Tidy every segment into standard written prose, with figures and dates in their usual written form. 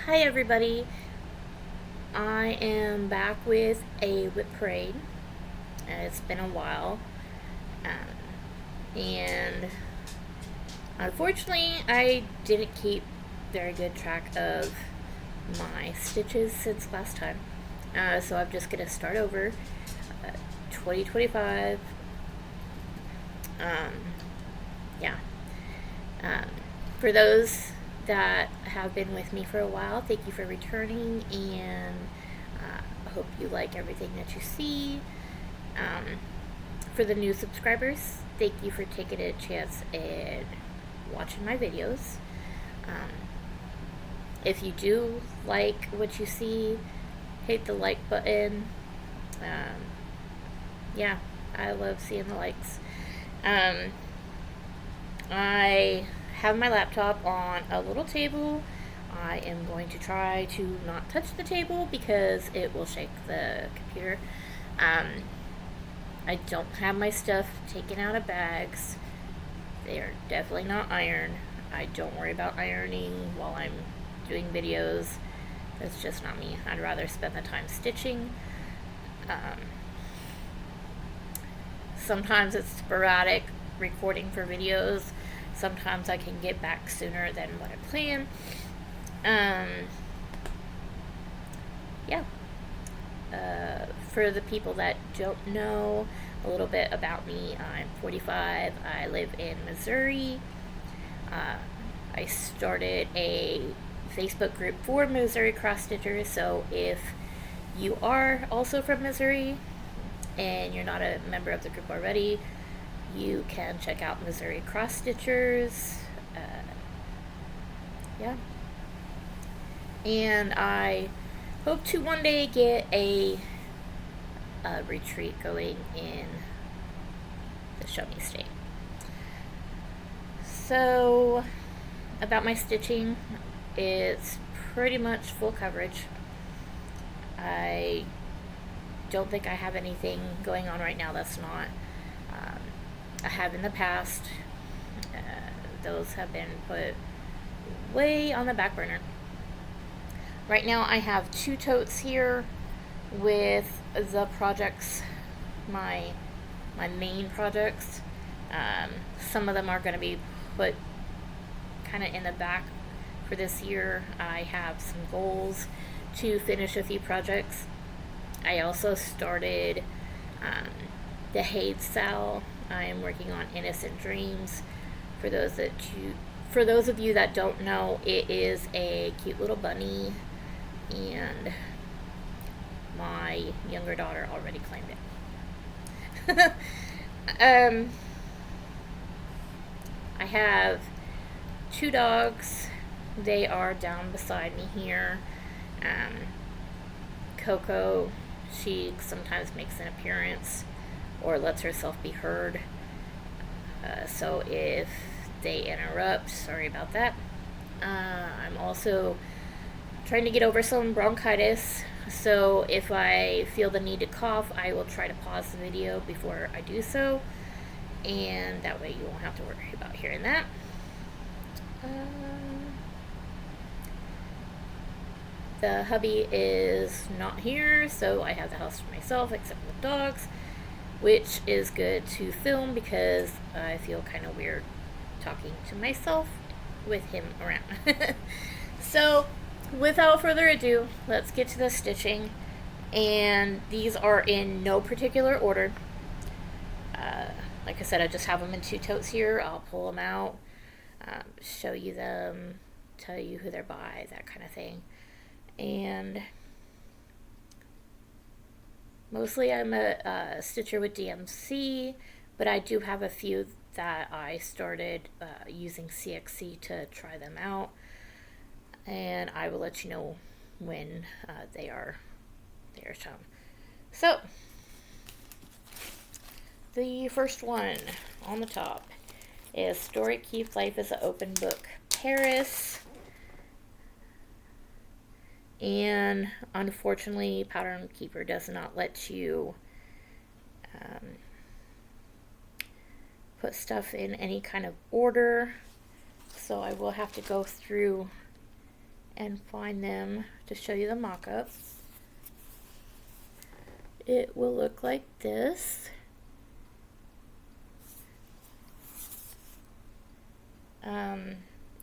Hi everybody, I am back with a WIP Parade. It's been a while, and unfortunately I didn't keep very good track of my stitches since last time. So I'm just going to start over. 2025, um, yeah. Um, for those that have been with me for a while, thank you for returning, and I hope you like everything that you see. Um, for the new subscribers, thank you for taking a chance and watching my videos. Um, if you do like what you see, hit the like button. Um, yeah, I love seeing the likes. Um, I have my laptop on a little table. I am going to try to not touch the table because it will shake the computer. Um, I don't have my stuff taken out of bags. They are definitely not ironed. I don't worry about ironing while I'm doing videos. That's just not me. I'd rather spend the time stitching. Um, Sometimes it's sporadic recording for videos. Sometimes I can get back sooner than what I plan. Yeah. For the people that don't know a little bit about me, I'm 45. I live in Missouri. I started a Facebook group for Missouri cross stitchers. So if you are also from Missouri and you're not a member of the group already, you can check out Missouri cross stitchers. Yeah. And I hope to one day get a retreat going in the Show Me State. So, about my stitching, it's pretty much full coverage. I don't think I have anything going on right now that's not. I have in the past. Those have been put way on the back burner. Right now I have 2 totes here with the projects, my main projects. Some of them are going to be put kind of in the back for this year. I have some goals to finish a few projects. I also started the HAED sale. I am working on Innocent Dreams. For those of you that don't know, it is a cute little bunny, and my younger daughter already claimed it. I have 2 dogs. They are down beside me here. Coco, she sometimes makes an appearance or lets herself be heard. So if they interrupt, sorry about that. I'm also trying to get over some bronchitis, so if I feel the need to cough, I will try to pause the video before I do so, and that way you won't have to worry about hearing that. The hubby is not here, so I have the house for myself except for the dogs, which is good to film because I feel kind of weird talking to myself with him around. So, without further ado, let's get to the stitching. And these are in no particular order. Like I said, I just have them in 2 totes here. I'll pull them out, show you them, tell you who they're by, that kind of thing. And mostly I'm a stitcher with DMC, but I do have a few that I started using CXC to try them out, and I will let you know when they are shown. So, the first one on the top is Story Keeps Life as an Open Book, Paris. And unfortunately, Pattern Keeper does not let you put stuff in any kind of order, so I will have to go through and find them to show you the mock-up. It will look like this.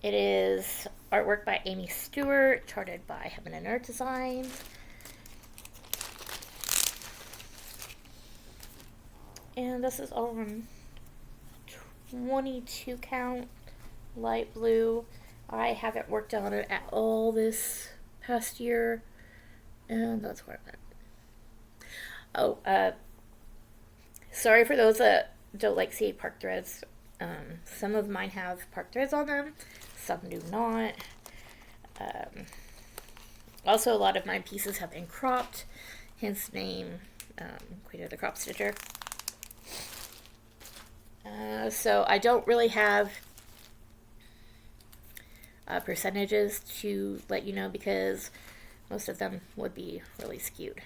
It is artwork by Amy Stewart, charted by Heaven and Earth Designs. And this is all on 22 count, light blue. I haven't worked on it at all this past year, and that's where I'm at. Oh, sorry for those that don't like seeing park threads. Some of mine have park threads on them, some do not. Also, a lot of my pieces have been cropped, hence name Queen of the Crop-stitcher. So I don't really have percentages to let you know because most of them would be really skewed.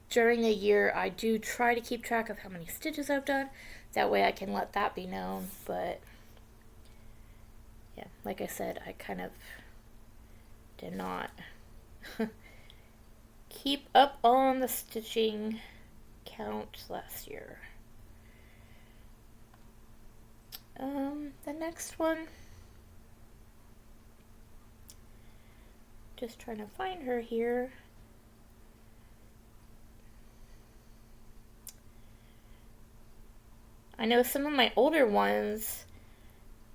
During the year, I do try to keep track of how many stitches I've done. That way I can let that be known, but yeah, like I said, I kind of did not keep up on the stitching count last year. The next one, just trying to find her here. I know some of my older ones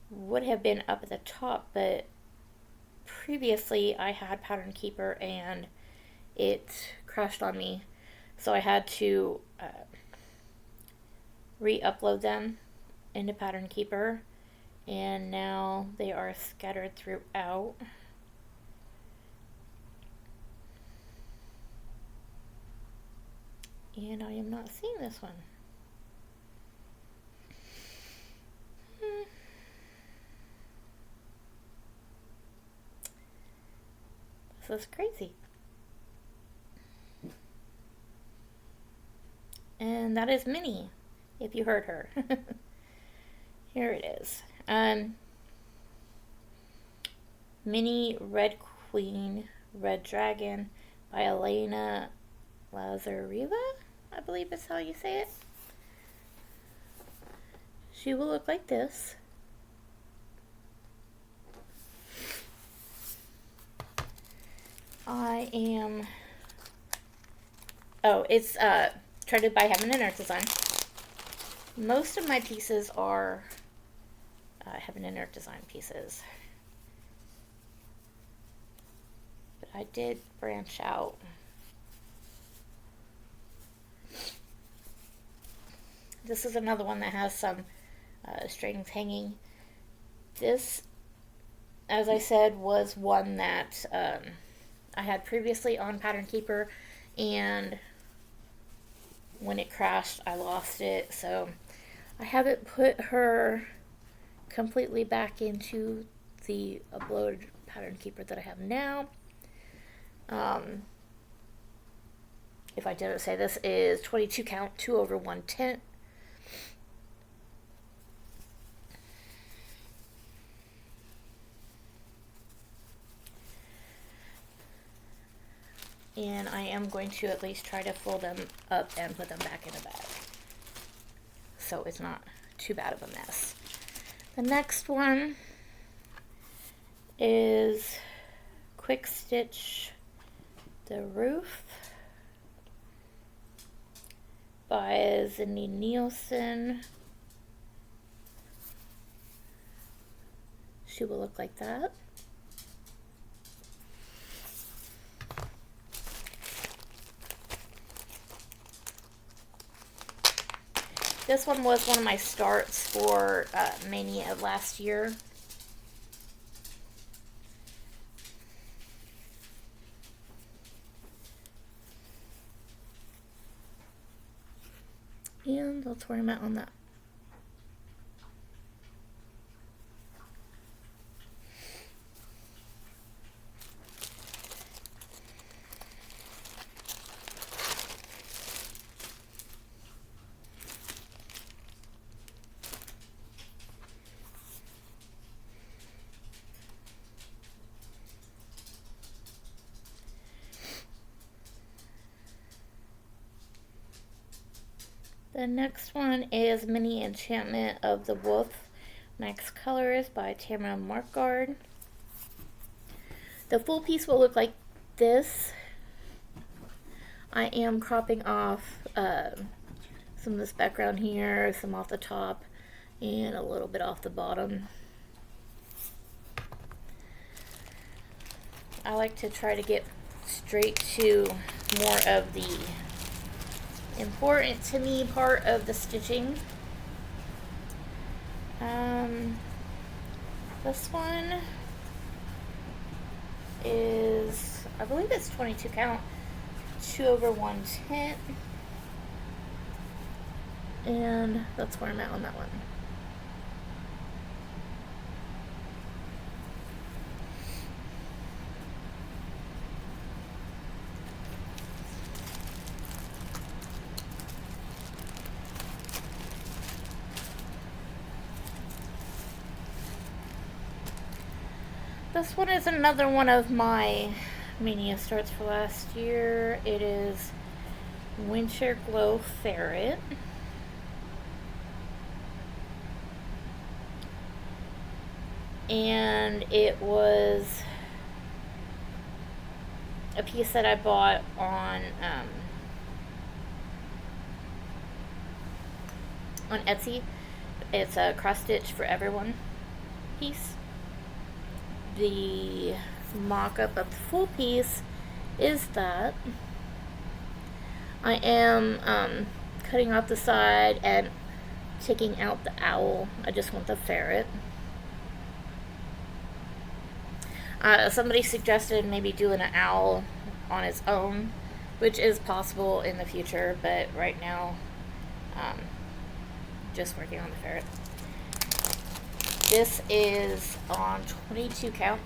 would have been up at the top, but previously I had Pattern Keeper and it crashed on me, so I had to re-upload them into Pattern Keeper, and now they are scattered throughout. And I am not seeing this one. This is crazy. And that is Minnie, if you heard her. Here it is. Minnie Red Queen, Red Dragon by Elena Lazareva, I believe is how you say it. She will look like this. It's charted by Heaven and Earth Design. Most of my pieces are Heaven and Earth Design pieces. But I did branch out. This is another one that has some strings hanging. This, as I said, was one that I had previously on Pattern Keeper, and when it crashed, I lost it, so I haven't put her completely back into the uploaded Pattern Keeper that I have now. If I didn't say, this is 22 count, 2/110. And I am going to at least try to fold them up and put them back in a bag, so it's not too bad of a mess. The next one is Quick Stitch the Roof by Zinni Nielsen. She will look like that. This one was one of my starts for Mania of last year. And that's where I'm at on that. The next one is Mini Enchantment of the Wolf Max Colors by Tamara Markgard. The full piece will look like this. I am cropping off some of this background here, some off the top, and a little bit off the bottom. I like to try to get straight to more of the important to me part of the stitching. This one is, I believe it's 22 count, 2/110, and that's where I'm at on that one. This one is another one of my Mania starts for last year. It is Winter Glow Ferret. And it was a piece that I bought on Etsy. It's a cross stitch for everyone piece. The mock-up of the full piece is that I am cutting off the side and taking out the owl. I just want the ferret. Somebody suggested maybe doing an owl on its own, which is possible in the future, but right now, just working on the ferret. This is on 22 count.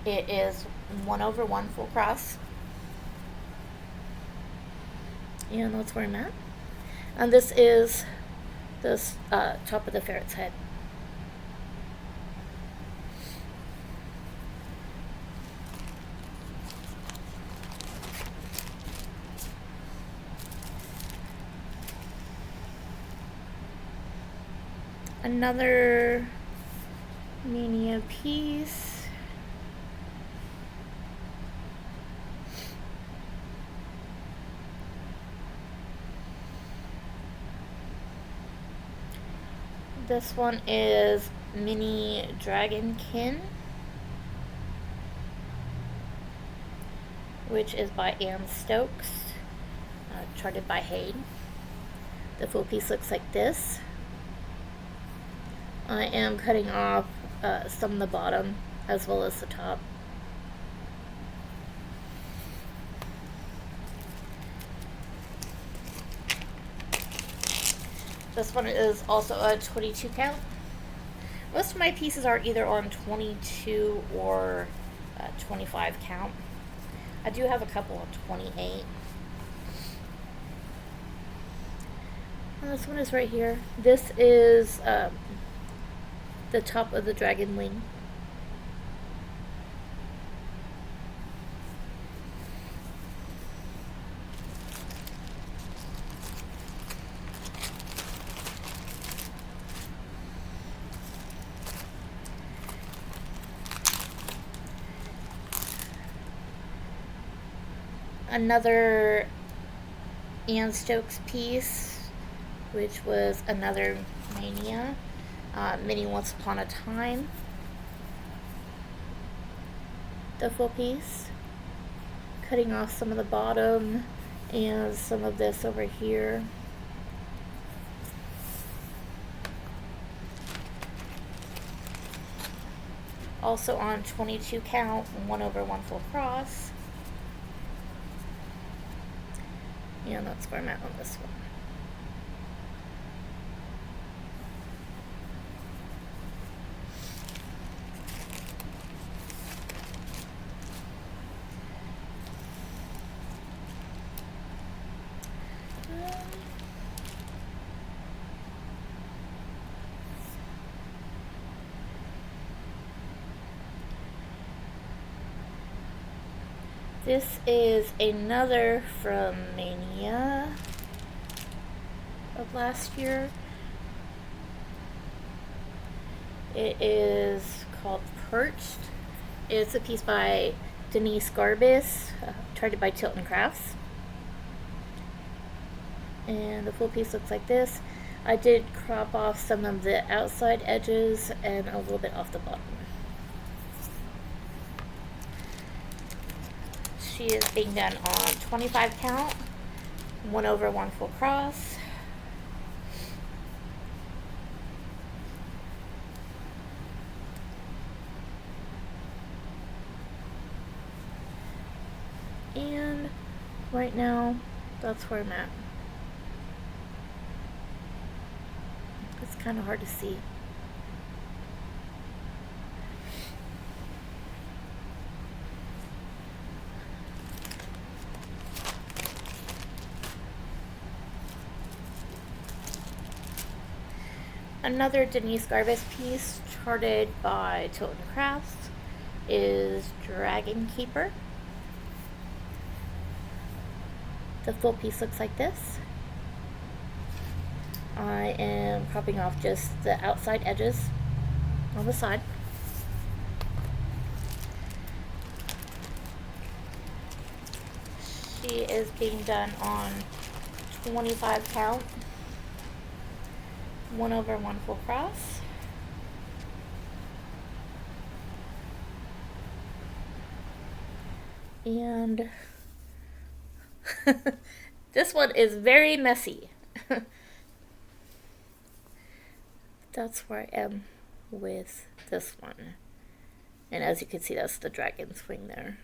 It is 1/1 full cross. And that's where I'm at. And this is this top of the ferret's head. Another Mania piece. This one is Mini Dragonkin, which is by Ann Stokes, charted by HAED. The full piece looks like this. I am cutting off some of the bottom as well as the top. This one is also a 22 count. Most of my pieces are either on 22 or 25 count. I do have a couple on 28. And this one is right here. This is the top of the dragon wing. Another Ann Stokes piece, which was another Mania. Mini Once Upon a Time. The full piece. Cutting off some of the bottom and some of this over here. Also on 22 count, 1/1 full cross. And that's where I'm at on this one. This is another from Mania. of last year. It is called Perched. It's a piece by Neni Designs, charted by Tilton Crafts. And the full piece looks like this. I did crop off some of the outside edges and a little bit off the bottom. She is being done on 25 count, 1/1 full cross. And right now, that's where I'm at. It's kind of hard to see. Another Neni Designs piece charted by Tilton Crafts is Dragon Keeper. The full piece looks like this. I am cropping off just the outside edges on the side. She is being done on 25 count, 1/1 full cross. And this one is very messy. That's where I am with this one. And as you can see, that's the dragon's wing there.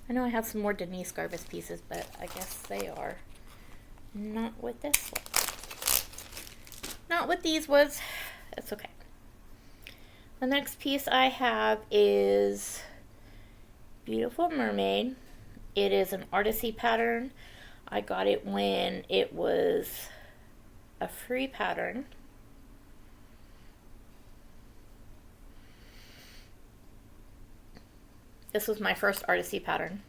I know I have some more Neni Designs pieces, but I guess they are not with this one. Not with these ones. That's okay. The next piece I have is Beautiful Mermaid. It is an Artecy pattern. I got it when it was a free pattern. This was my first Artecy pattern.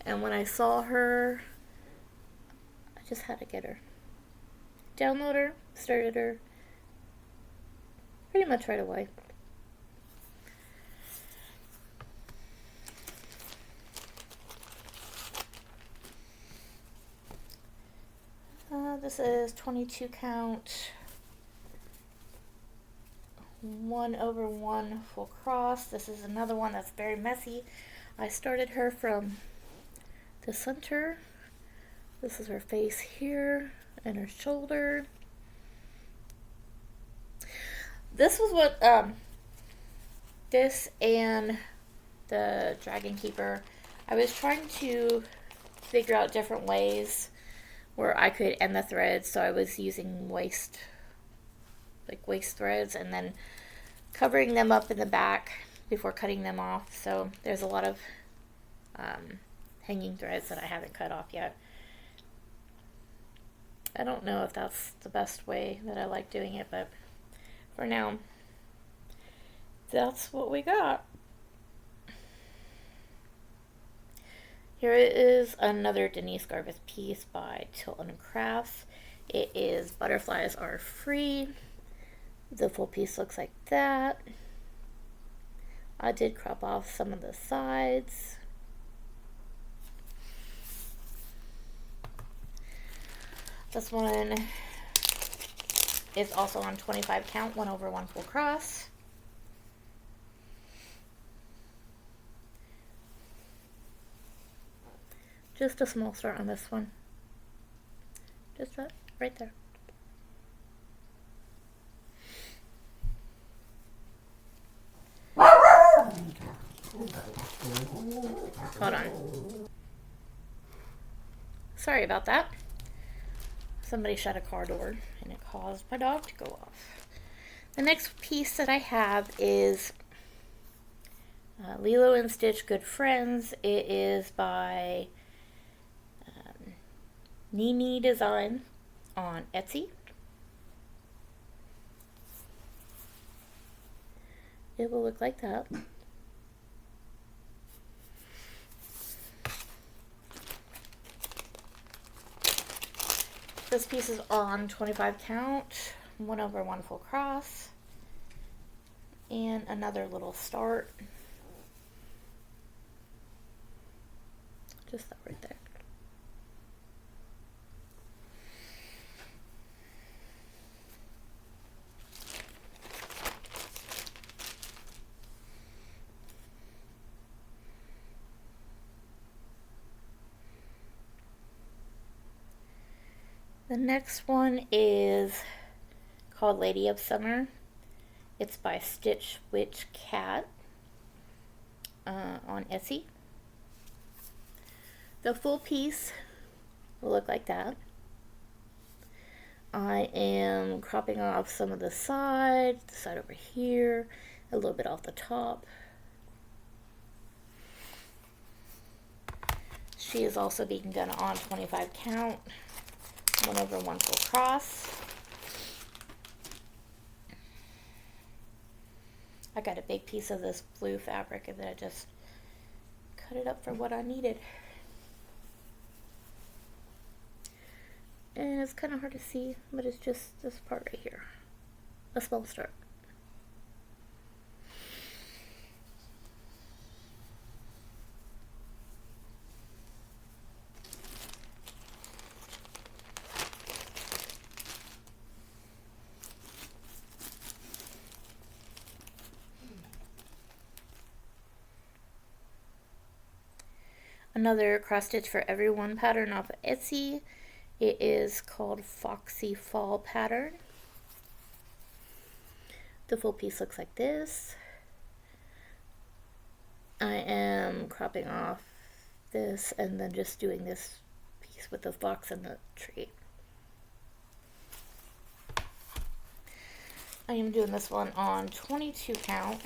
And when I saw her, I just had to get her. Download her, started her pretty much right away. This is 22 count, 1/1 full cross. This is another one that's very messy. I started her from the center. This is her face here and her shoulder. This was what this and the Dragon Keeper, I was trying to figure out different ways where I could end the threads. So I was using waist threads and then covering them up in the back before cutting them off. So there's a lot of hanging threads that I haven't cut off yet. I don't know if that's the best way that I like doing it, but for now, that's what we got. Here is another Neni Designs piece by Tilton Crafts. It is Butterflies Are Free. The full piece looks like that. I did crop off some of the sides. This one is also on 25 count, 1/1 full cross. Just a small start on this one. Just that right there. Hold on. Sorry about that. Somebody shut a car door and it caused my dog to go off. The next piece that I have is Lilo and Stitch Good Friends. It is by Neni Designs on Etsy. It will look like that. This piece is on 25 count, 1/1 full cross, and another little start. Just that right there. The next one is called Lady of Summer. It's by Stitch Witch Cat on Etsy. The full piece will look like that. I am cropping off some of the side over here, a little bit off the top. She is also being done on 25 count, 1/1 full cross. I got a big piece of this blue fabric and then I just cut it up for what I needed. And it's kind of hard to see, but it's just this part right here, a small start. Another cross stitch for everyone pattern off of Etsy. It is called Foxy Fall pattern. The full piece looks like this. I am cropping off this and then just doing this piece with the fox and the tree. I am doing this one on 22 count,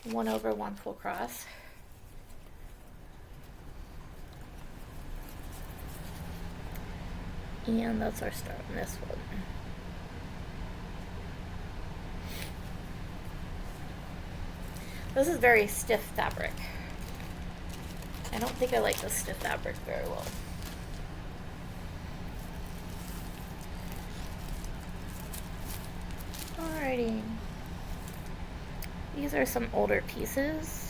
1/1 full cross. And that's our start on this one. This is very stiff fabric. I don't think I like this stiff fabric very well. Alrighty. These are some older pieces.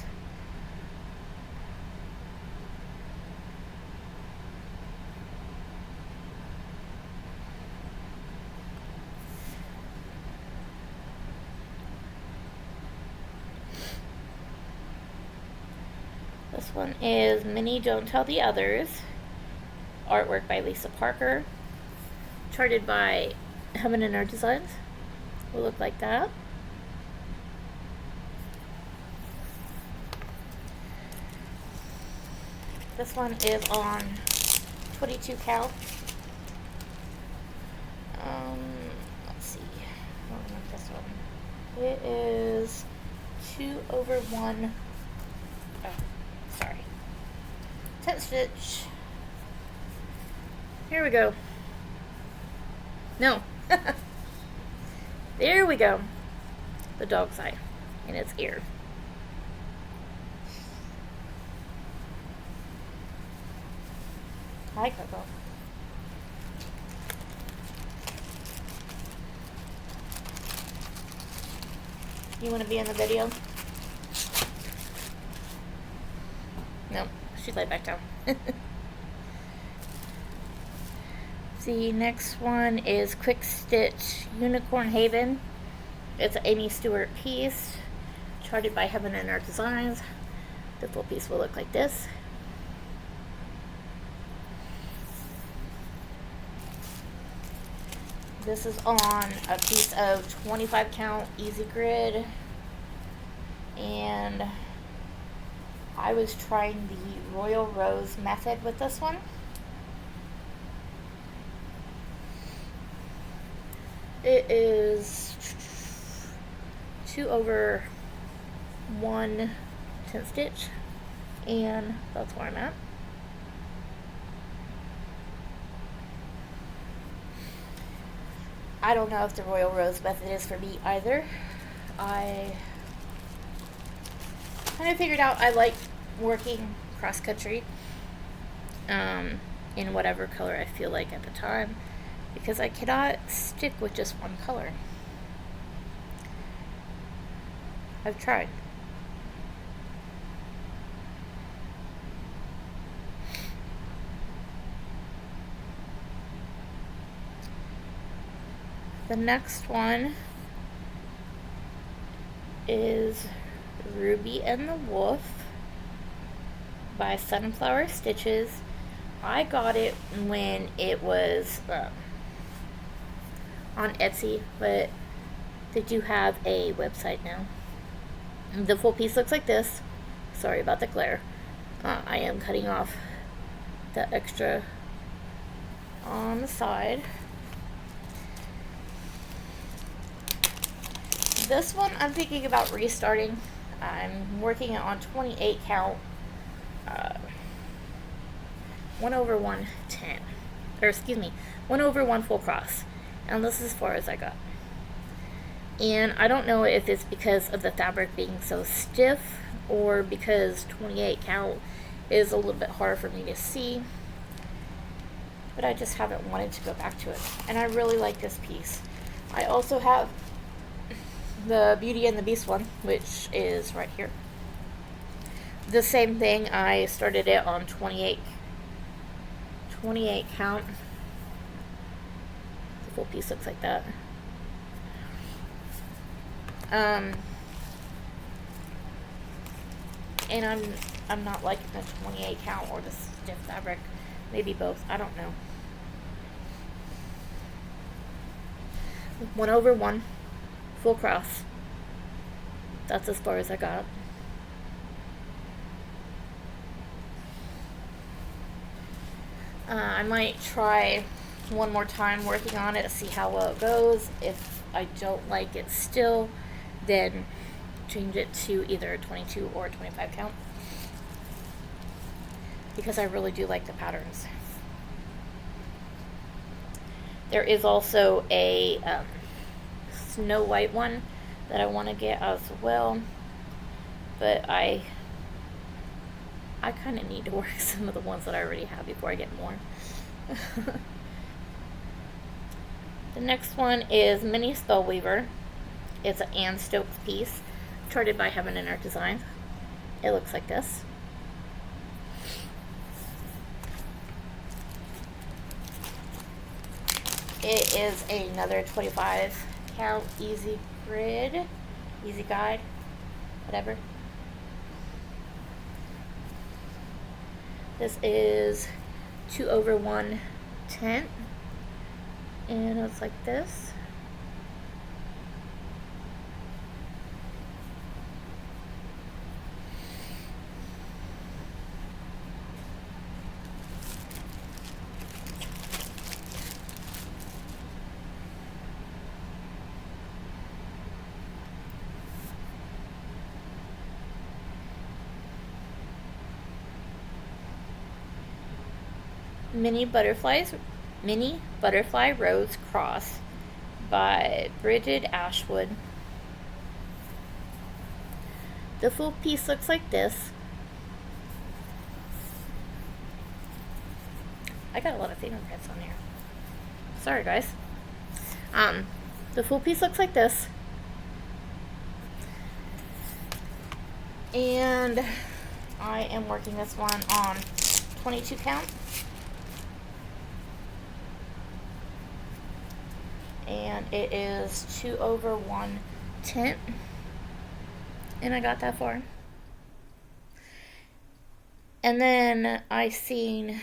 This one is Minnie Don't Tell the Others. Artwork by Lisa Parker. Charted by Heaven and Earth Designs. Will look like that. This one is on 22 count. Let's see. I don't remember this one. It is 2/1. Oh, sorry. 10 stitch. Here we go. No. There we go. The dog's eye in its ear. Hi, Coco. You want to be in the video? No, she laid back down. The next one is Quick Stitch Unicorn Haven. It's an Amy Stewart piece, charted by Heaven and Earth Designs. The full piece will look like this. This is on a piece of 25 count easy grid, and I was trying the Royal Rose method with this one. It is 2 over 1 10 stitch, and that's where I'm at. I don't know if the Royal Rose method is for me either. I kind of figured out I like working cross country in whatever color I feel like at the time, because I cannot stick with just one color. I've tried. The next one is Ruby and the Wolf by Sunflower Stitches. I got it when it was on Etsy, but they do have a website now. The full piece looks like this. Sorry about the glare. I am cutting off the extra on the side. This one I'm thinking about restarting. I'm working it on 28 count, 1 over 110, or excuse me, 1 over 1 full cross, and this is as far as I got. And I don't know if it's because of the fabric being so stiff, or because 28 count is a little bit harder for me to see, but I just haven't wanted to go back to it, and I really like this piece. I also have the Beauty and the Beast one, which is right here. The same thing, I started it on 28 count. The full piece looks like that. And I'm not liking the 28 count or the stiff fabric. Maybe both, I don't know. 1 over 1 full cross. That's as far as I got. I might try one more time working on it, see how well it goes. If I don't like it still, then change it to either 22 or 25 count, because I really do like the patterns. There is also a Snow White one that I want to get as well, but I kind of need to work some of the ones that I already have before I get more. The next one is Mini Spellweaver. It's an Ann Stokes piece, charted by Heaven and Art Designs. It looks like this. It is another 25 count easy grid, easy guide, whatever. This is 2 over 110, and it's like this. Mini Butterfly Rose Cross by Bridget Ashwood. The full piece looks like this. I got a lot of fingerprints on here. Sorry, guys. The full piece looks like this. And I am working this one on 22 count. And it is 2 over 110. And I got that far. And then I seen,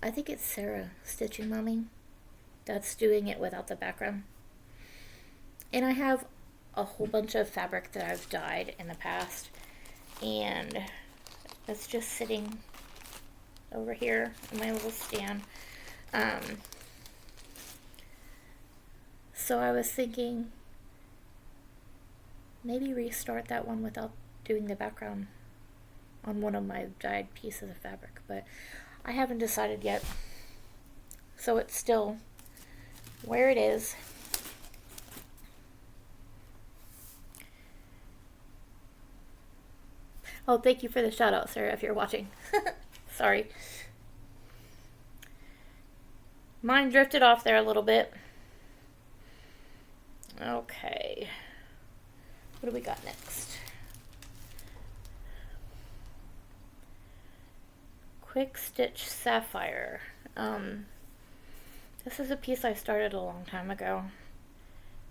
I think it's Sarah Stitching Mommy that's doing it without the background. And I have a whole bunch of fabric that I've dyed in the past, and it's just sitting over here in my little stand. So I was thinking maybe restart that one without doing the background on one of my dyed pieces of fabric, but I haven't decided yet. So it's still where it is. Oh, thank you for the shout out, Sarah, if you're watching. Sorry. Mine drifted off there a little bit. Okay. What do we got next? Quick Stitch Sapphire. This is a piece I started a long time ago,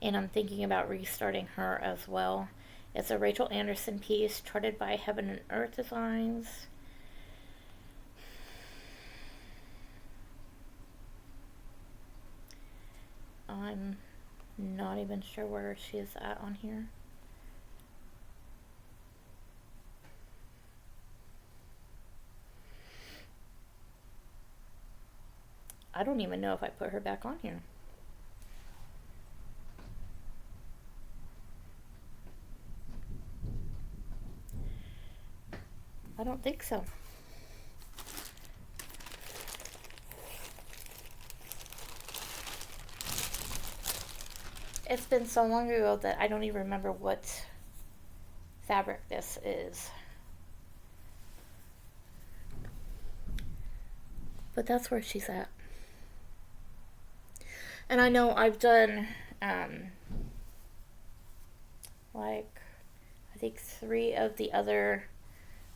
and I'm thinking about restarting her as well. It's a Rachel Anderson piece, charted by Heaven and Earth Designs. I'm not even sure where she is at on here. I don't even know if I put her back on here. I don't think so. It's been so long ago that I don't even remember what fabric this is. But that's where she's at. And I know I've done like I think 3 of the other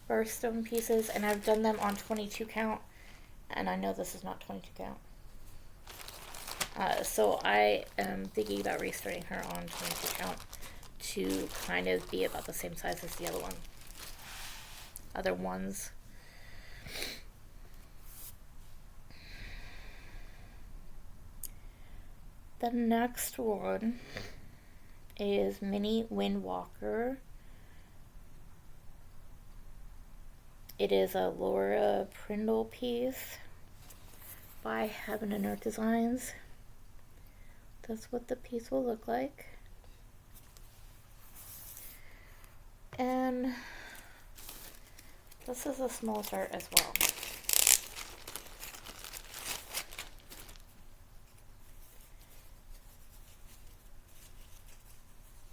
birthstone pieces, and I've done them on 22 count, and I know this is not 22 count. So I am thinking about restarting her on 22 count to kind of be about the same size as the other ones. The next one is Mini Windwalker. It is a Laura Prindle piece by Heaven and Earth Designs. That's what the piece will look like. And this is a small chart as well.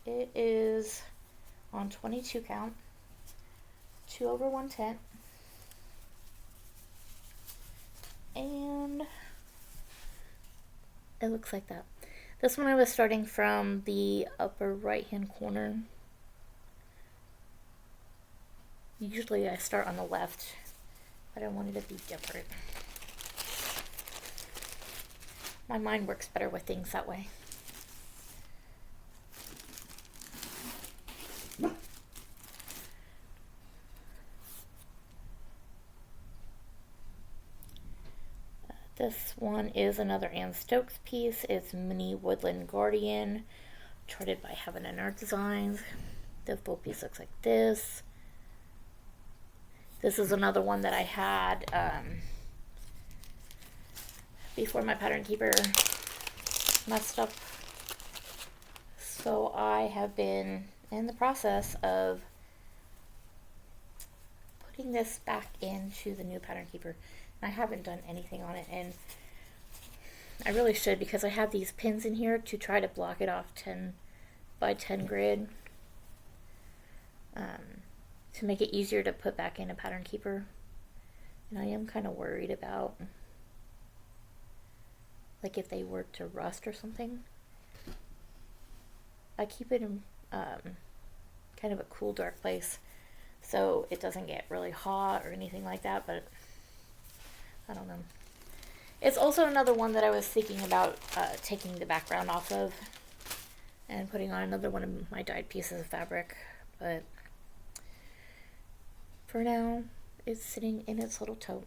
It is on 22 count, 2/110, and it looks like that. This one I was starting from the upper right hand corner. Usually I start on the left, but I wanted to be different. My mind works better with things that way. This one is another Ann Stokes piece. It's Mini Woodland Guardian, charted by Heaven and Earth Designs. The full piece looks like this. This is another one that I had before my pattern keeper messed up. So I have been in the process of putting this back into the new pattern keeper. I haven't done anything on it, and I really should, because I have these pins in here to try to block it off 10 by 10 grid to make it easier to put back in a pattern keeper. And I am kind of worried about like if they were to rust or something. I keep it in kind of a cool, dark place so it doesn't get really hot or anything like that, but I don't know. It's also another one that I was thinking about taking the background off of and putting on another one of my dyed pieces of fabric, but for now it's sitting in its little tote.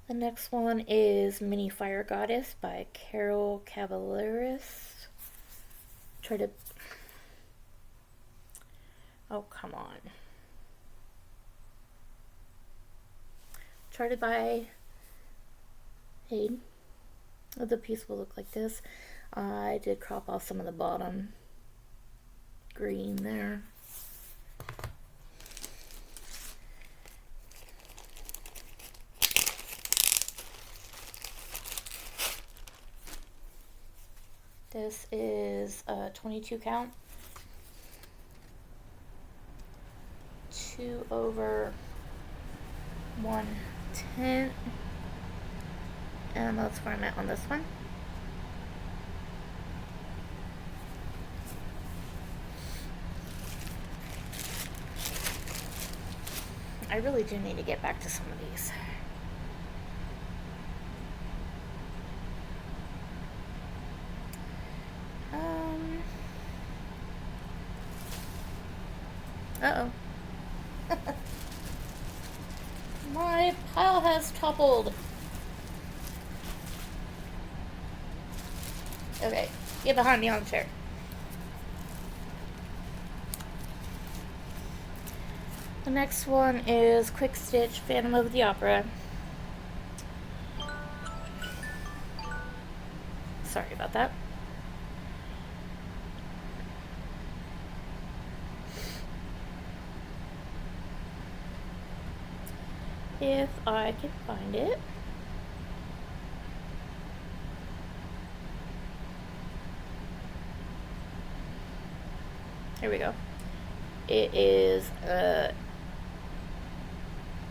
The next one is Mini Fire Goddess by Carol Cavaleris. Try to... Oh, come on. Charted by HAED. The piece will look like this. I did crop off some of the bottom green there. This is a 22 count. 2 over 1/10. And that's where I'm at on this one. I really do need to get back to some of these. Uh-oh. My pile has toppled. Okay, get behind me on the chair. The next one is Quick Stitch Phantom of the Opera. Sorry about that. If I can find it. Here we go. It is a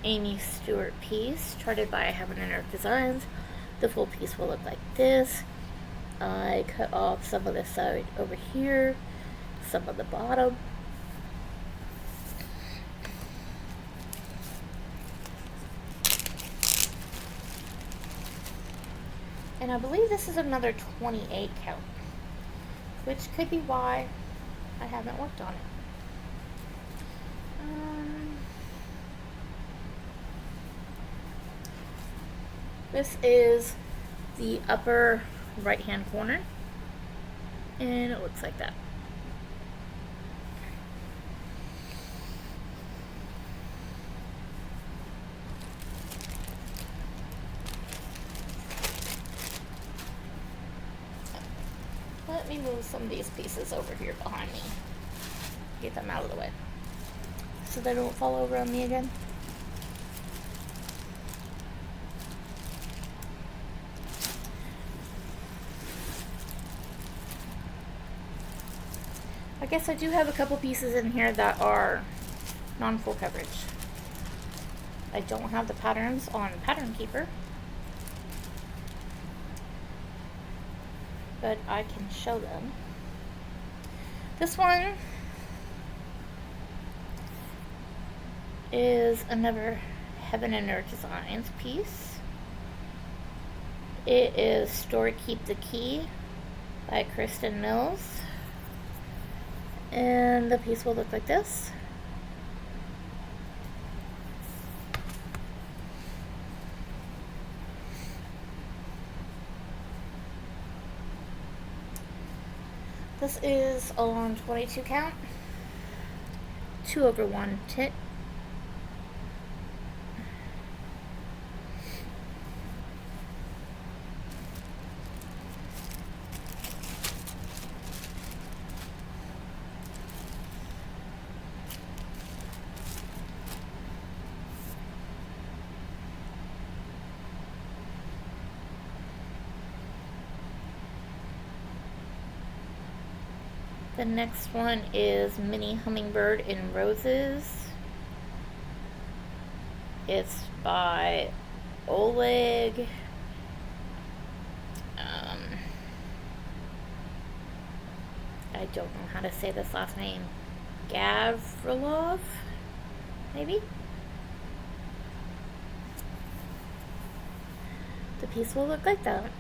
Amy Stewart piece, charted by Neni Designs. The full piece will look like this. I cut off some of the side over here, some of the bottom. And I believe this is another 28 count, which could be why I haven't worked on it. This is the upper right hand corner, and it looks like that. Let me move some of these pieces over here behind me. Get them out of the way so they don't fall over on me again. I guess I do have a couple pieces in here that are non-full coverage. I don't have the patterns on Pattern Keeper, but I can show them. This one is another Neni Designs piece. It is Story Keep the Key by Kristen Mills. And the piece will look like this. This is on 22 count, 2 over 1/10. The next one is Mini Hummingbird in Roses. It's by Oleg. I don't know how to say this last name. Gavrilov, maybe? The piece will look like that.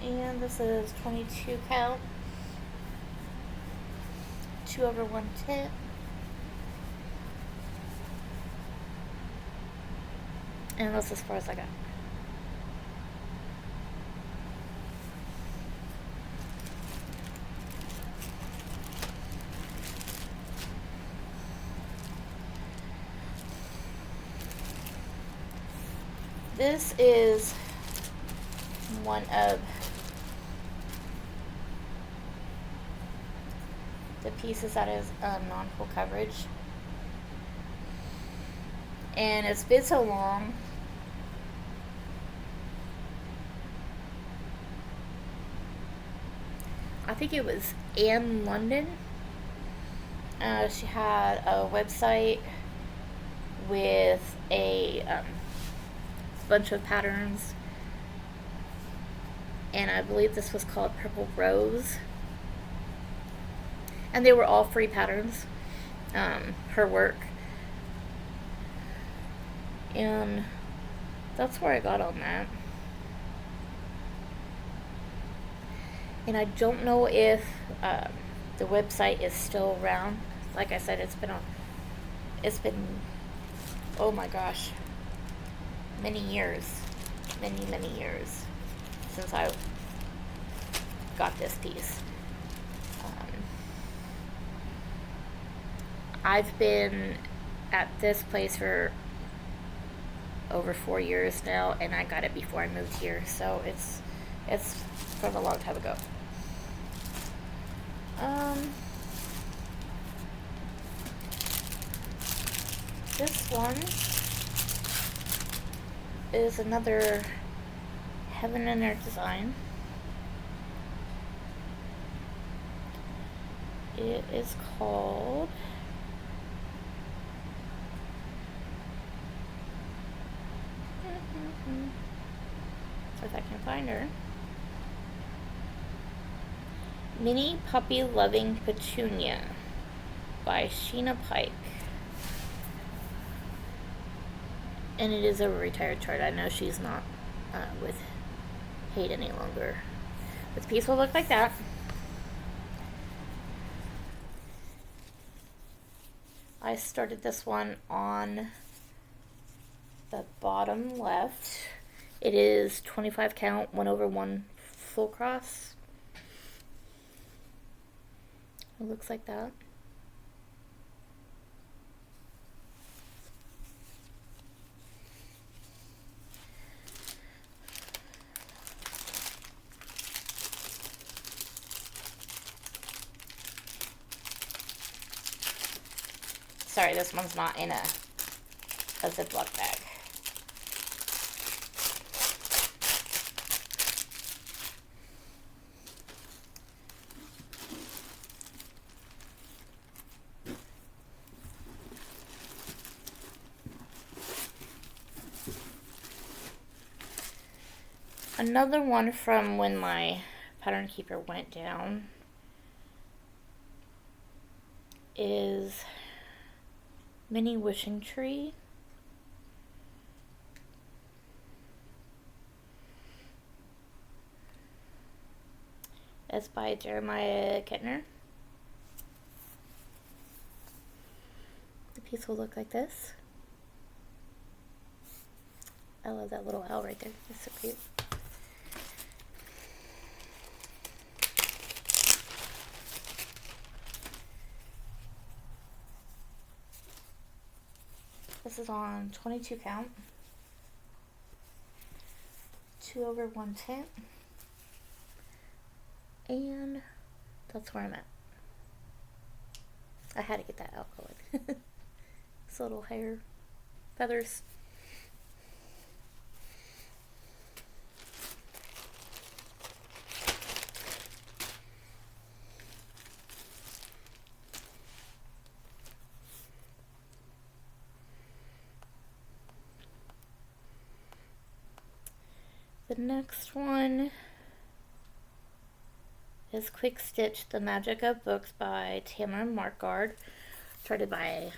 And this is 22 count, 2 over 1/10. And that's as far as I got. This is one of the pieces that is non-full coverage. And it's been so long. I think it was Anne London. She had a website with a bunch of patterns, and I believe this was called Purple Rose, and they were all free patterns, her work, and that's where I got on that. And I don't know if the website is still around. Like I said, it's been oh my gosh, many years since I got this piece. I've been at this place for over 4 years now, and I got it before I moved here, so it's from a long time ago. This one is another Heaven and Earth design. It is called if I can find her, Mini Puppy Loving Petunia by Sheena Pike. And it is a retired chart. I know she's not with HAED any longer. But the piece will look like that. I started this one on the bottom left. It is 25 count, 1/1 full cross. It looks like that. Sorry, this one's not in a Ziploc bag. Another one from when my pattern keeper went down is Mini Wishing Tree. It's by Jeremiah Kettner. The piece will look like this. I love that little owl right there. It's so cute. This is on 22 count, 2/1 tint, and that's where I'm at. I had to get that out going. This little hair, feathers. The next one is Quick Stitch, The Magic of Books by Tamara Markard, charted by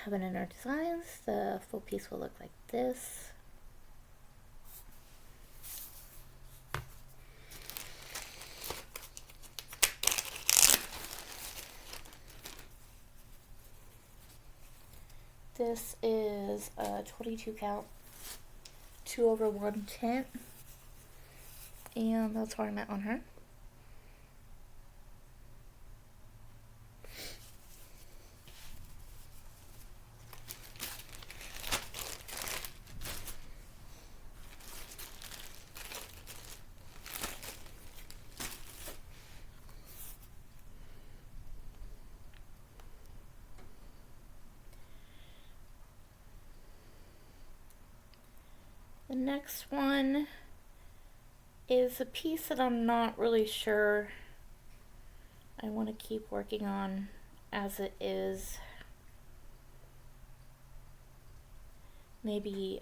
Heaven and Earth Designs. The full piece will look like this. This is a 22 count, 2/1 tint. And that's where I'm at on her. next one is a piece that I'm not really sure I want to keep working on as it is. Maybe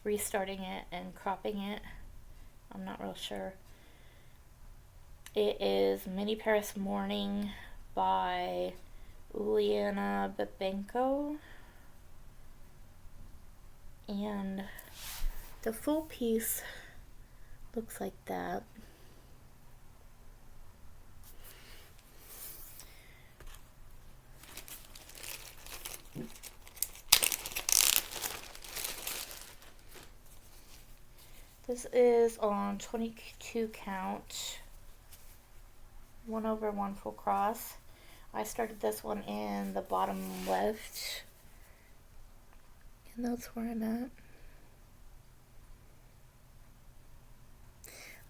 restarting it and cropping it. I'm not real sure. It is Mini Paris Morning by Uliana Babenko. And the full piece looks like that. This is on 22 count, 1/1 full cross. I started this one in the bottom left, and that's where I'm at.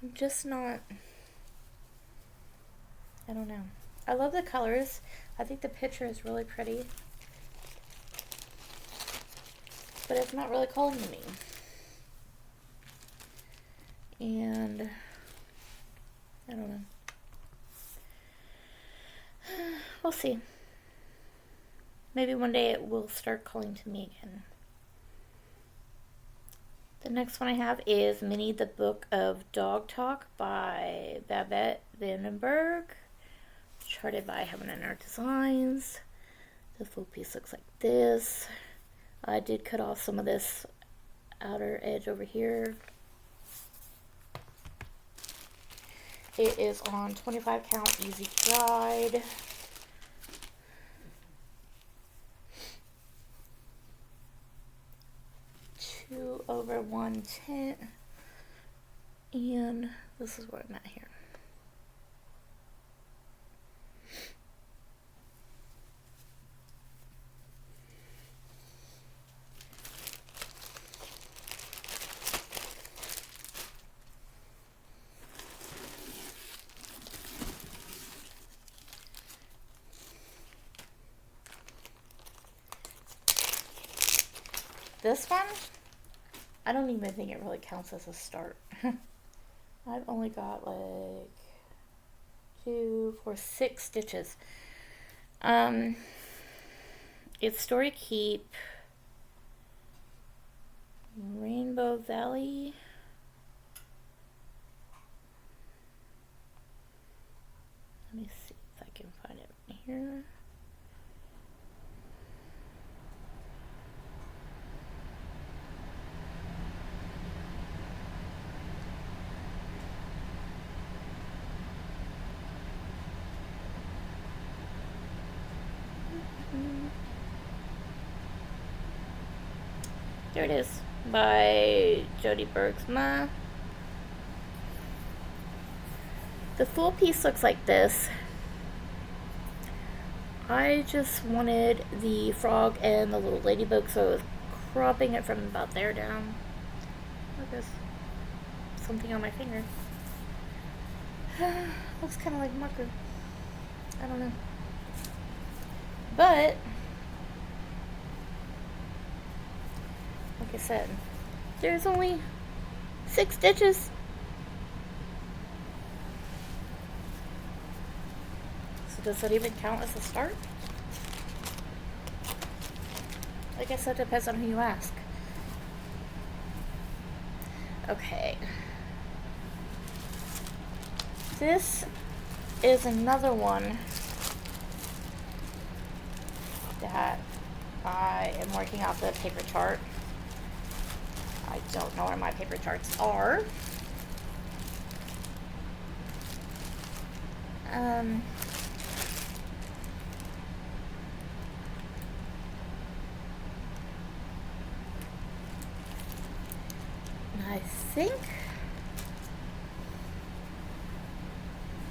I'm just not, I don't know. I love the colors. I think the picture is really pretty, but it's not really calling to me. And I don't know. We'll see. Maybe one day it will start calling to me again. The next one I have is Minnie the Book of Dog Talk by Babette Vandenberg, charted by Neni Designs. The full piece looks like this. I did cut off some of this outer edge over here. It is on 25 count easy glide. Two over 110. And this is where I'm at here. This one, I don't even think it really counts as a start. I've only got like 2, 4, 6 stitches. It's Story Keep, Rainbow Valley. Let me see if I can find it here. There it is, by Jody Bergsma. The full piece looks like this. I just wanted the frog and the little ladybug, so I was cropping it from about there down. Look, there's something on my finger. Looks kind of like marker. I don't know. But like I said, there's only 6 stitches. So does that even count as a start? I guess that depends on who you ask. Okay. This is another one that I am working out the paper chart. I don't know where my paper charts are. I think,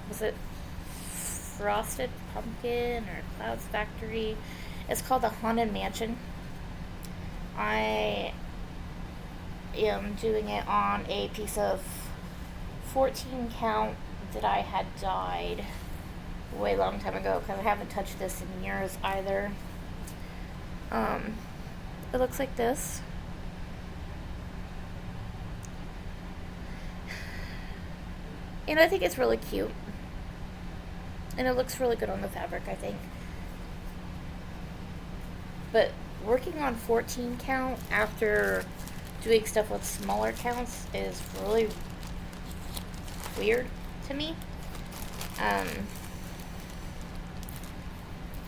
was it Frosted Pumpkin or Clouds Factory? It's called the Haunted Mansion. I am doing it on a piece of 14 count that I had dyed way long time ago, because I haven't touched this in years either. It looks like this. And I think it's really cute. And it looks really good on the fabric, I think. But working on 14 count after doing stuff with smaller counts is really weird to me.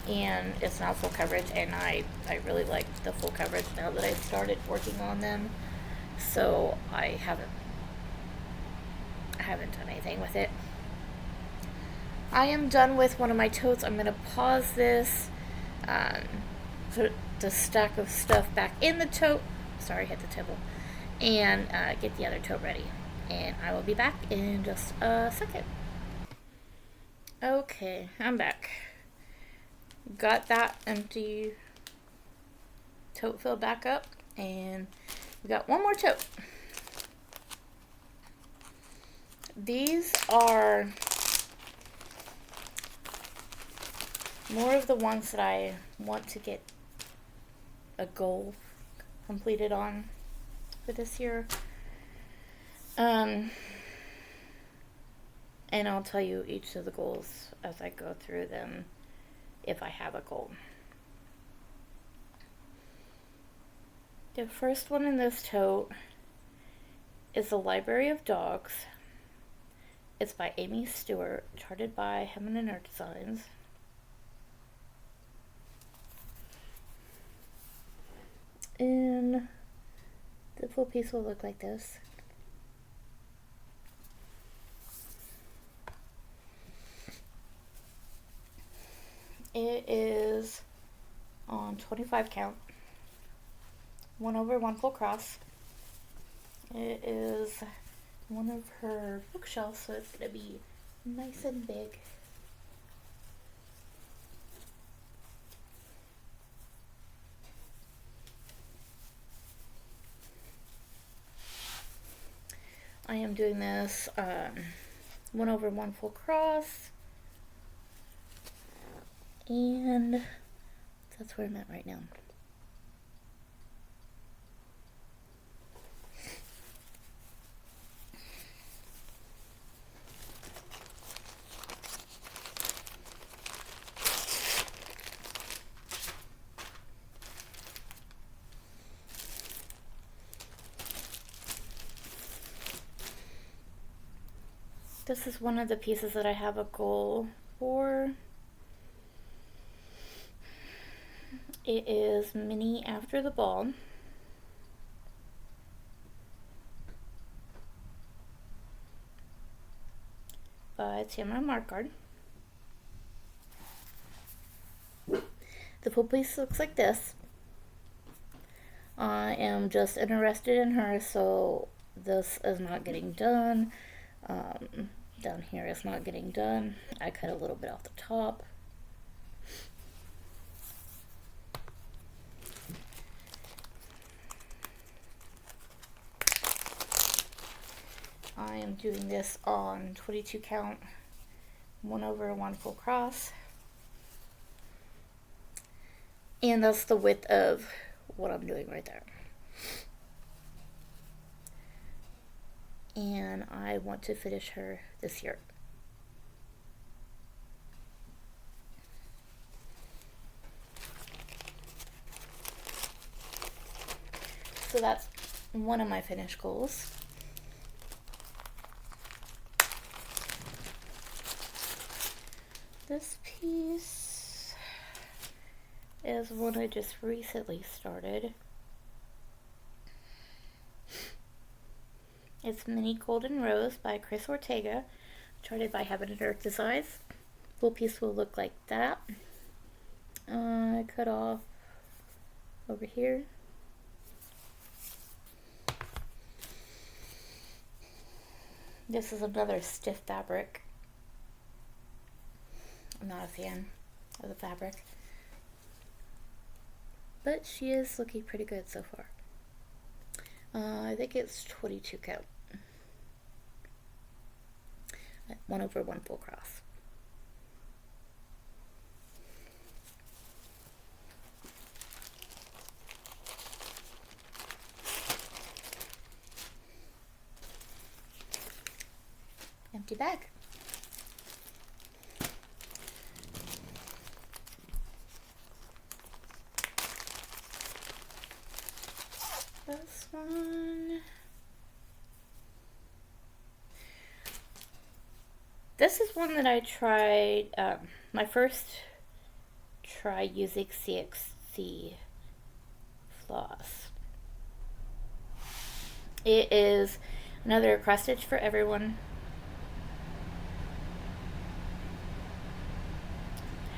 And it's not full coverage, and I really like the full coverage now that I've started working on them. So I haven't done anything with it. I am done with one of my totes. I'm going to pause this, put the stack of stuff back in the tote. Sorry, hit the table. And get the other tote ready. And I will be back in just a second. Okay, I'm back. Got that empty tote filled back up, and we got one more tote. These are more of the ones that I want to get a goal completed on for this year. And I'll tell you each of the goals as I go through them if I have a goal. The first one in this tote is The Library of Dogs. It's by Amy Stewart, charted by Neni Designs. And the full piece will look like this. It is on 25 count, 1/1 full cross. It is one of her bookshelves, so it's going to be nice and big. I am doing this 1/1 full cross. And that's where I'm at right now. This is one of the pieces that I have a goal for. It is Mini After the Ball. By Tamara Markard. The full piece looks like this. I am just interested in her, so this is not getting done. Down here is not getting done. I cut a little bit off the top. I am doing this on 22 count, 1/1 full cross. And that's the width of what I'm doing right there. And I want to finish her this year. So that's one of my finish goals. This piece is one I just recently started. It's Mini Golden Rose by Chris Ortega, charted by Heaven and Earth Designs. Full piece will look like that. I cut off over here. This is another stiff fabric. I'm not a fan of the fabric, but she is looking pretty good so far. I think it's 22 count, 1/1 full cross. Empty bag. one. This is one that I tried, my first try using CXC floss. It is another cross stitch for everyone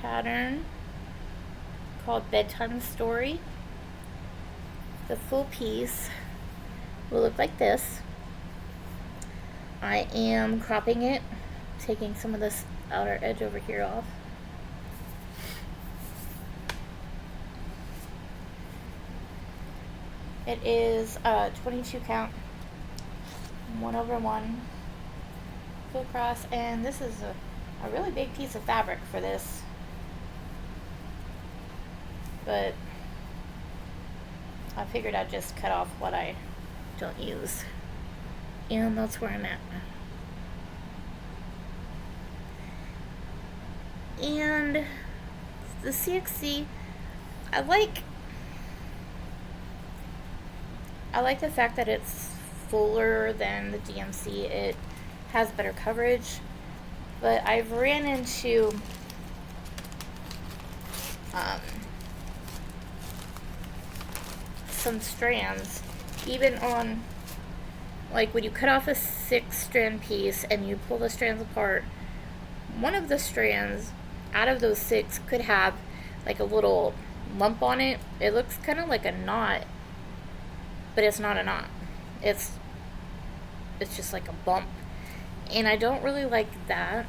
pattern called Bedtime Story. The full piece will look like this. I am cropping it, taking some of this outer edge over here off. It is a 22 count, 1/1 full cross, and this is a really big piece of fabric for this, but I figured I'd just cut off what I don't use, and that's where I'm at. And the CXC, I like the fact that it's fuller than the DMC. It has better coverage, but I've ran into some strands, even on, like when you cut off a 6-strand piece and you pull the strands apart, one of the strands out of those 6 could have like a little lump on it. It looks kind of like a knot, but it's not a knot. It's just like a bump, and I don't really like that.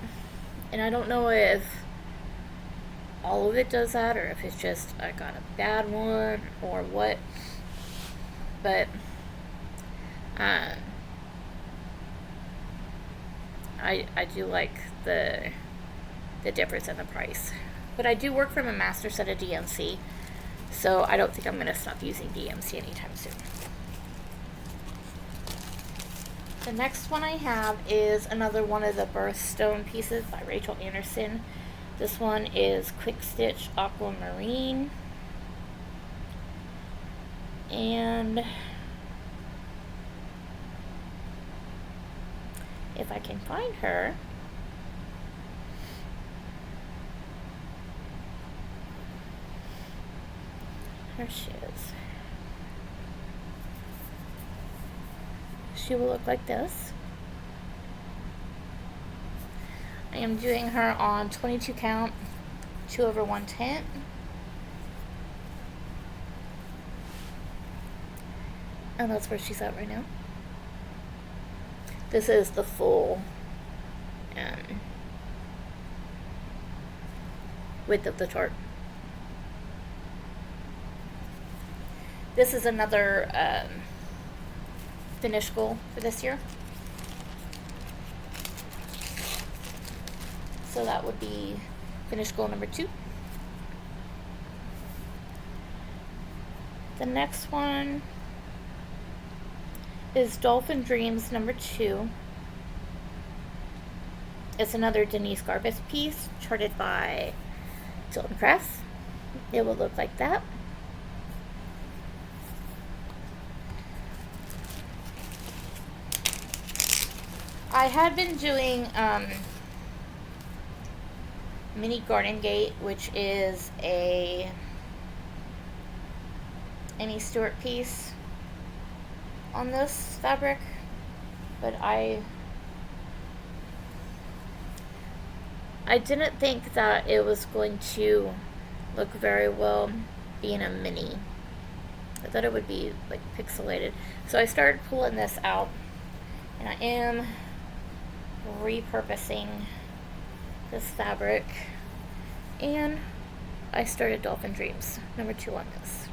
And I don't know if all of it does that, or if it's just I got a bad one or what. But I do like the difference in the price. But I do work from a master set of DMC, so I don't think I'm going to stop using DMC anytime soon. The next one I have is another one of the birthstone pieces by Rachel Anderson. This one is Quick Stitch Aquamarine. And if I can find her, here she is. She will look like this. I am doing her on 22 count, 2/1 tent. And that's where she's at right now. This is the full width of the chart. This is another finish goal for this year. So that would be finish goal number 2. The next one is Dolphin Dreams number 2. It's another Denise Garbus piece charted by Tilton Crafts. It will look like that. I had been doing Mini Garden Gate, which is a Amy Stewart piece on this fabric, but I didn't think that it was going to look very well being a mini. I thought it would be like pixelated, so I started pulling this out, and I am repurposing this fabric, and I started Dolphin Dreams number 2 on this.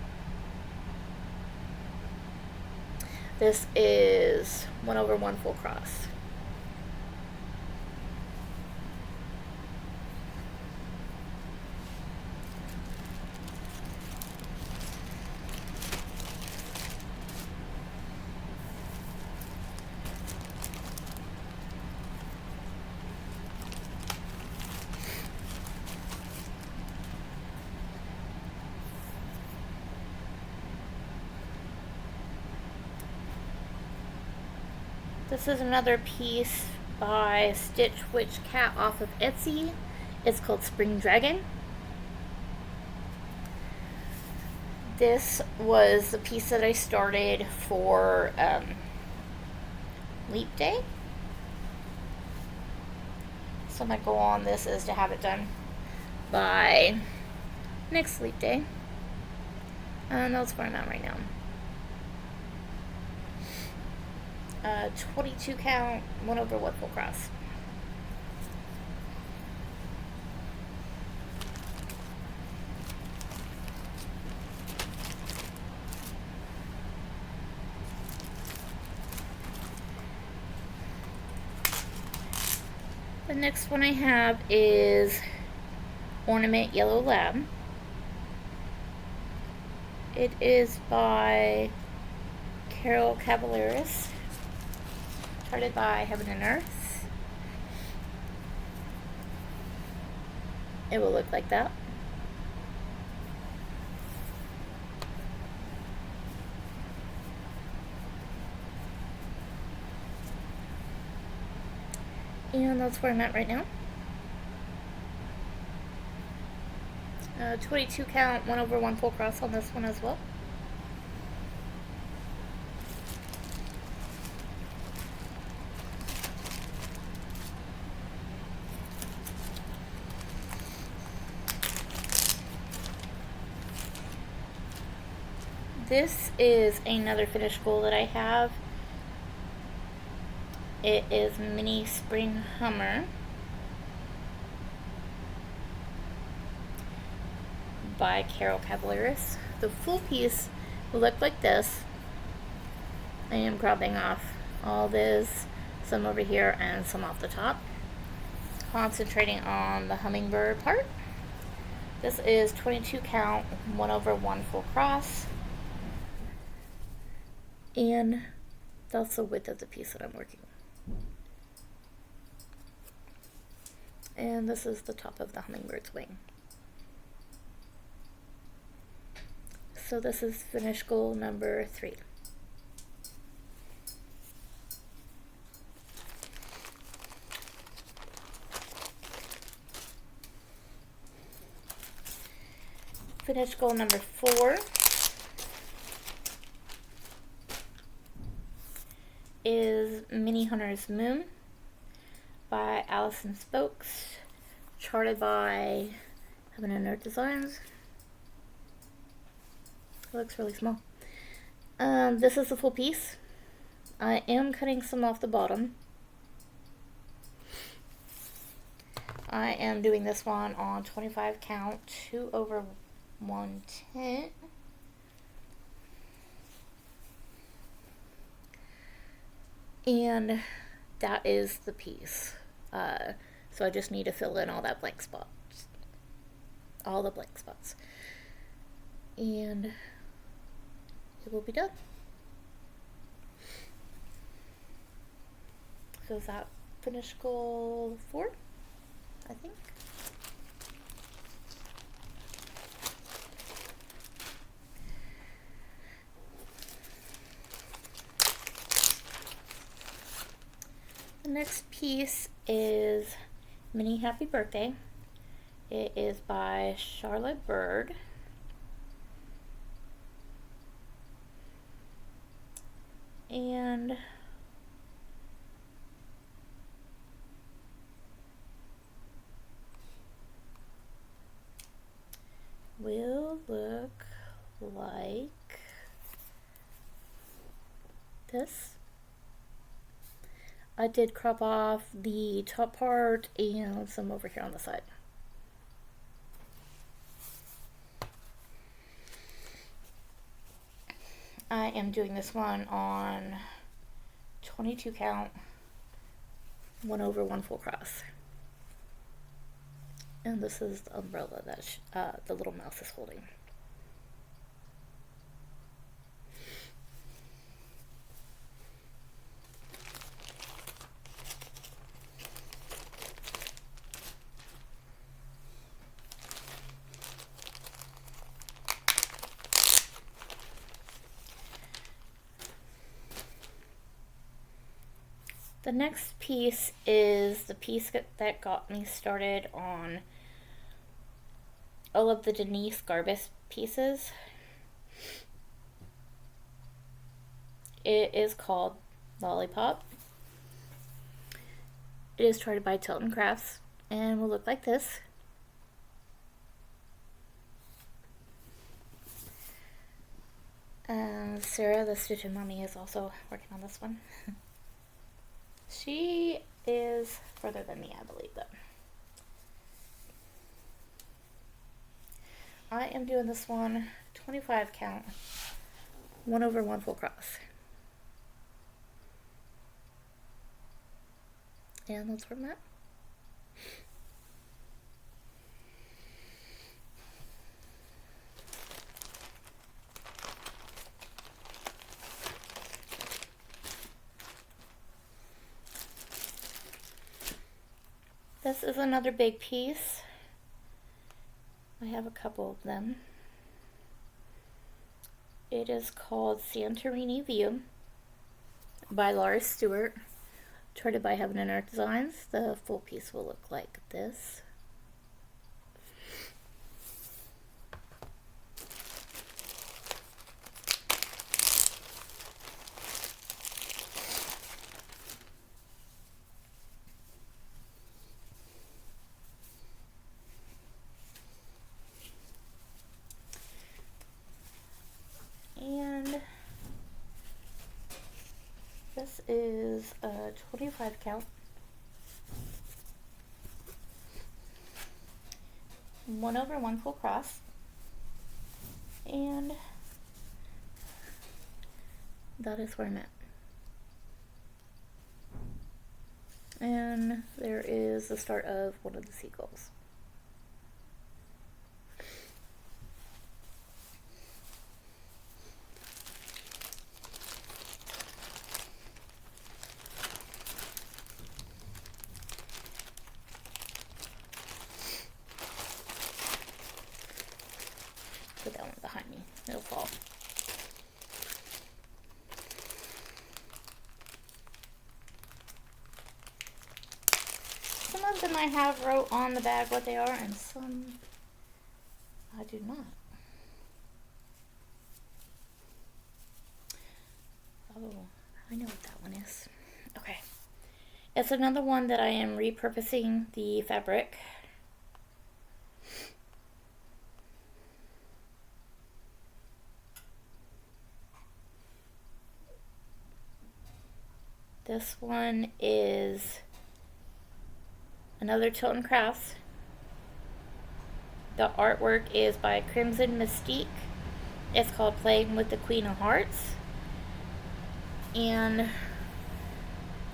This is 1/1 full cross. This is another piece by Stitch Witch Cat off of Etsy. It's called Spring Dragon. This was the piece that I started for Leap Day. So my goal on this is to have it done by next Leap Day. And that's where I'm at right now. 22 count, 1/1 full cross. The next one I have is Ornament Yellow Lab. It is by Carol Cavaleris, charted by Heaven and Earth. It will look like that. And that's where I'm at right now. 22 count, 1/1 full cross on this one as well. This is another finished goal that I have. It is Mini Spring Hummer by Carol Cavaleris. The full piece will look like this. I am cropping off all this, some over here and some off the top, concentrating on the hummingbird part. This is 22 count, 1/1 full cross, and that's the width of the piece that I'm working with. And this is the top of the hummingbird's wing. So this is finish goal number 3. Finish goal number 4 is Mini Hunter's Moon by Allison Spokes, charted by Heaven and Earth Designs. It looks really small. This is the full piece. I am cutting some off the bottom. I am doing this one on 25 count, 2/110. And that is the piece. So I just need to fill in all that blank spots. All the blank spots. And it will be done. So is that finish goal 4, I think? The next piece is Mini Happy Birthday. It is by Charlotte Bird. And will look like this. I did crop off the top part and some over here on the side. I am doing this one on 22 count, 1/1 full cross. And this is the umbrella that the little mouse is holding. The next piece is the piece that got me started on all of the Denise Garbus pieces. It is called Lollipop. It is charted by Tilton Crafts and will look like this. Sarah, the Stitch Mommy, is also working on this one. She is further than me, I believe, though. I am doing this one 25 count, 1/1 full cross. And that's where I'm at. This is another big piece. I have a couple of them. It is called Santorini View by Laura Stewart, charted by Heaven and Earth Designs. The full piece will look like this. And this is a 25 count, 1/1 full cross, and that is where I'm at. And there is the start of one of the seagulls. Put that one behind me, it'll fall. Some of them I have wrote on the bag what they are, and some I do not. Oh, I know what that one is. Okay. It's another one that I am repurposing the fabric. This one is another Tilton Crafts. The artwork is by Crimson Mystique. It's called Playing with the Queen of Hearts. And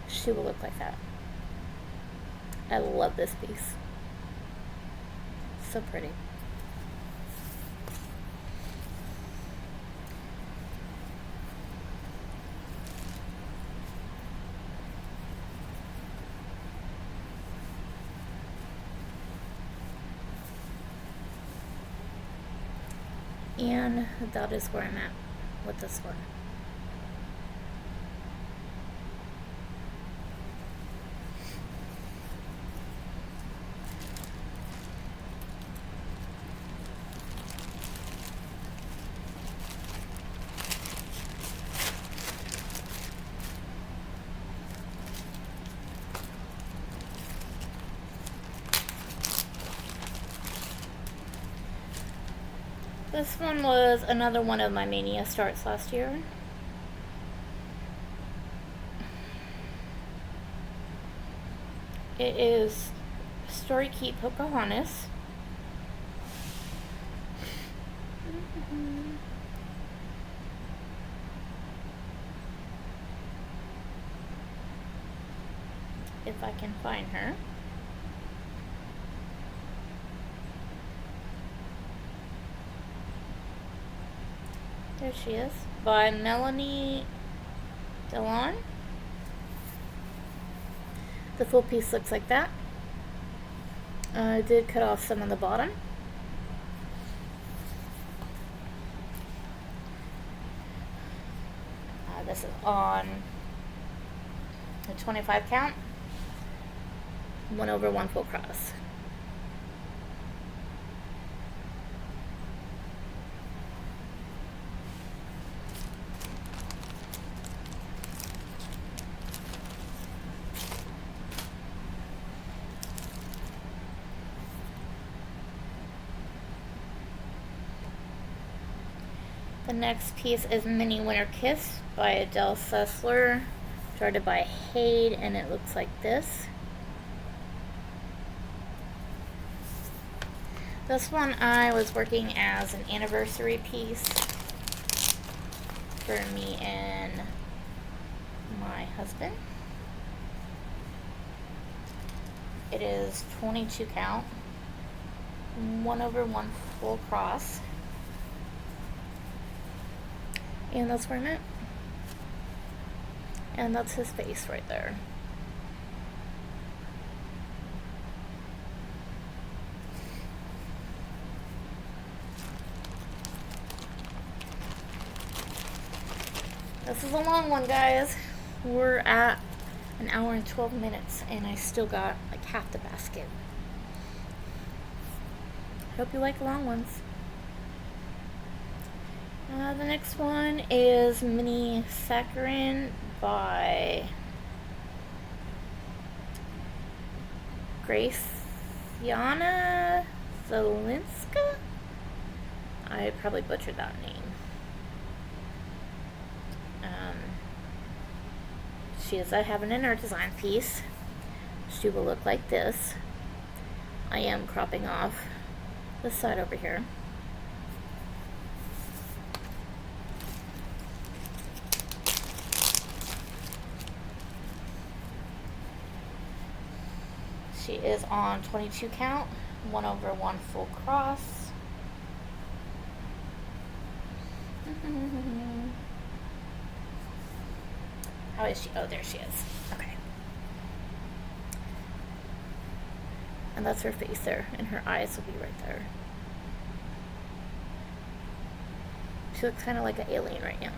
she will look like that. I love this piece. So pretty. And that is where I'm at with this one. This one was another one of my Mania starts last year. It is Story Keep Pocahontas. If I can find her. There she is, by Melanie Delon. The full piece looks like that. I did cut off some on the bottom. This is on a 25 count, 1/1 full cross. The next piece is Mini Winter Kiss by Adele Sessler, started by HAED, and it looks like this. This one I was working as an anniversary piece for me and my husband. It is 22 count, 1/1 full cross. And that's where I'm at. And that's his face right there. This is a long one, guys. We're at an hour and 12 minutes, and I still got like half the basket. Hope you like long ones. The next one is Mini Saccharin by Graciana Zelinska. I probably butchered that name. She is having an art design piece. She will look like this. I am cropping off this side over here. She is on 22 count, 1/1 full cross. How is she? Oh, there she is. Okay. And that's her face there, and her eyes will be right there. She looks kind of like an alien right now.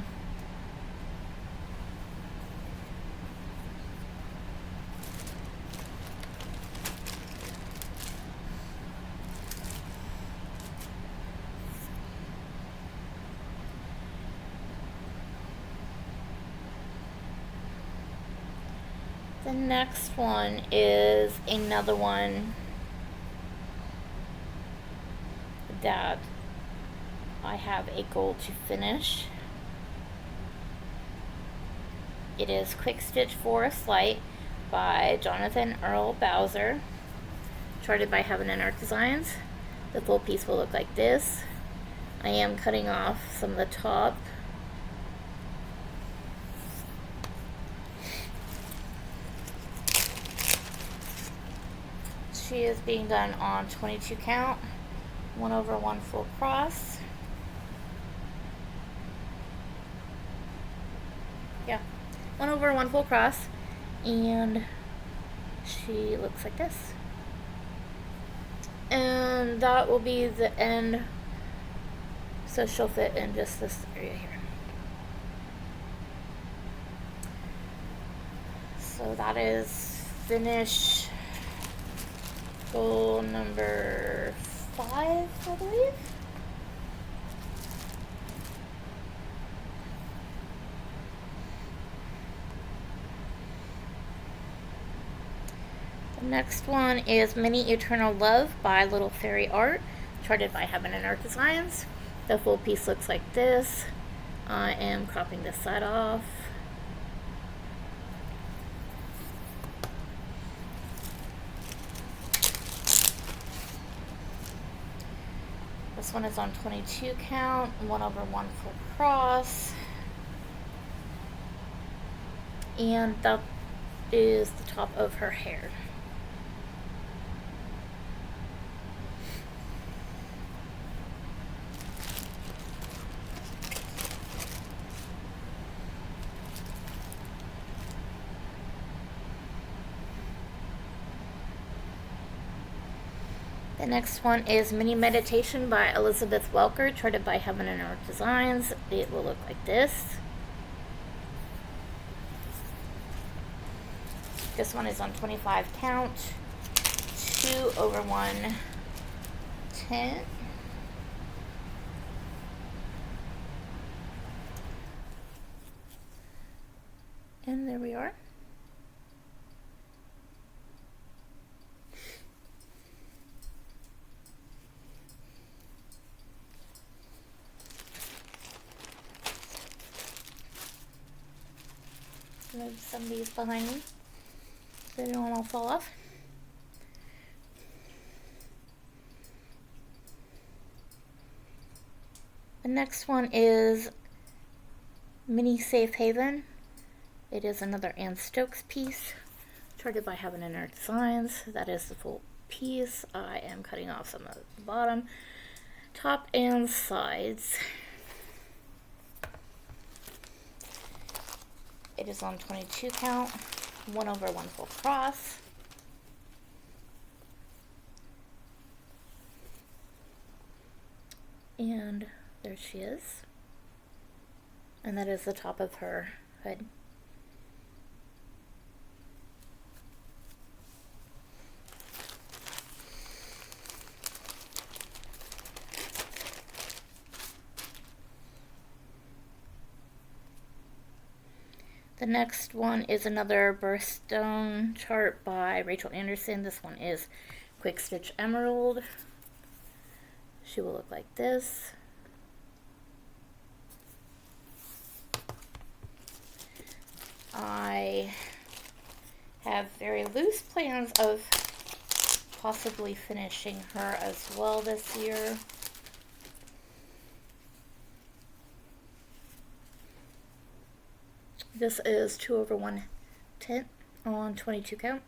The next one is another one that I have a goal to finish. It is Quick Stitch Forest Light by Jonathan Earl Bowser, charted by Heaven and Art Designs. The full piece will look like this. I am cutting off some of the top. She is being done on 22 count, 1/1 full cross. Yeah, 1/1 full cross, and she looks like this. And that will be the end, so she'll fit in just this area here. So that is finish goal number 5, I believe. The next one is Mini Eternal Love by Little Fairy Art, charted by Heaven and Art Designs. The full piece looks like this. I am cropping this side off. This one is on 22 count, 1/1 full cross. And that is the top of her hair. The next one is Mini Meditation by Elizabeth Welker, charted by Heaven and Art Designs. It will look like this. This one is on 25 count, 2 over 110. And there we are. Move some of these behind me so they don't all fall off. The next one is Mini Safe Haven. It is another Ann Stokes piece, charted by Neni Designs. That is the full piece. I am cutting off some of the bottom, top, and sides. It is on 22 count, 1 over 1 full cross. And there she is. And that is the top of her hood. The next one is another birthstone chart by Rachel Anderson. This one is Quick Stitch Emerald. She will look like this. I have very loose plans of possibly finishing her as well this year. This is 2 over 110 on 22 count.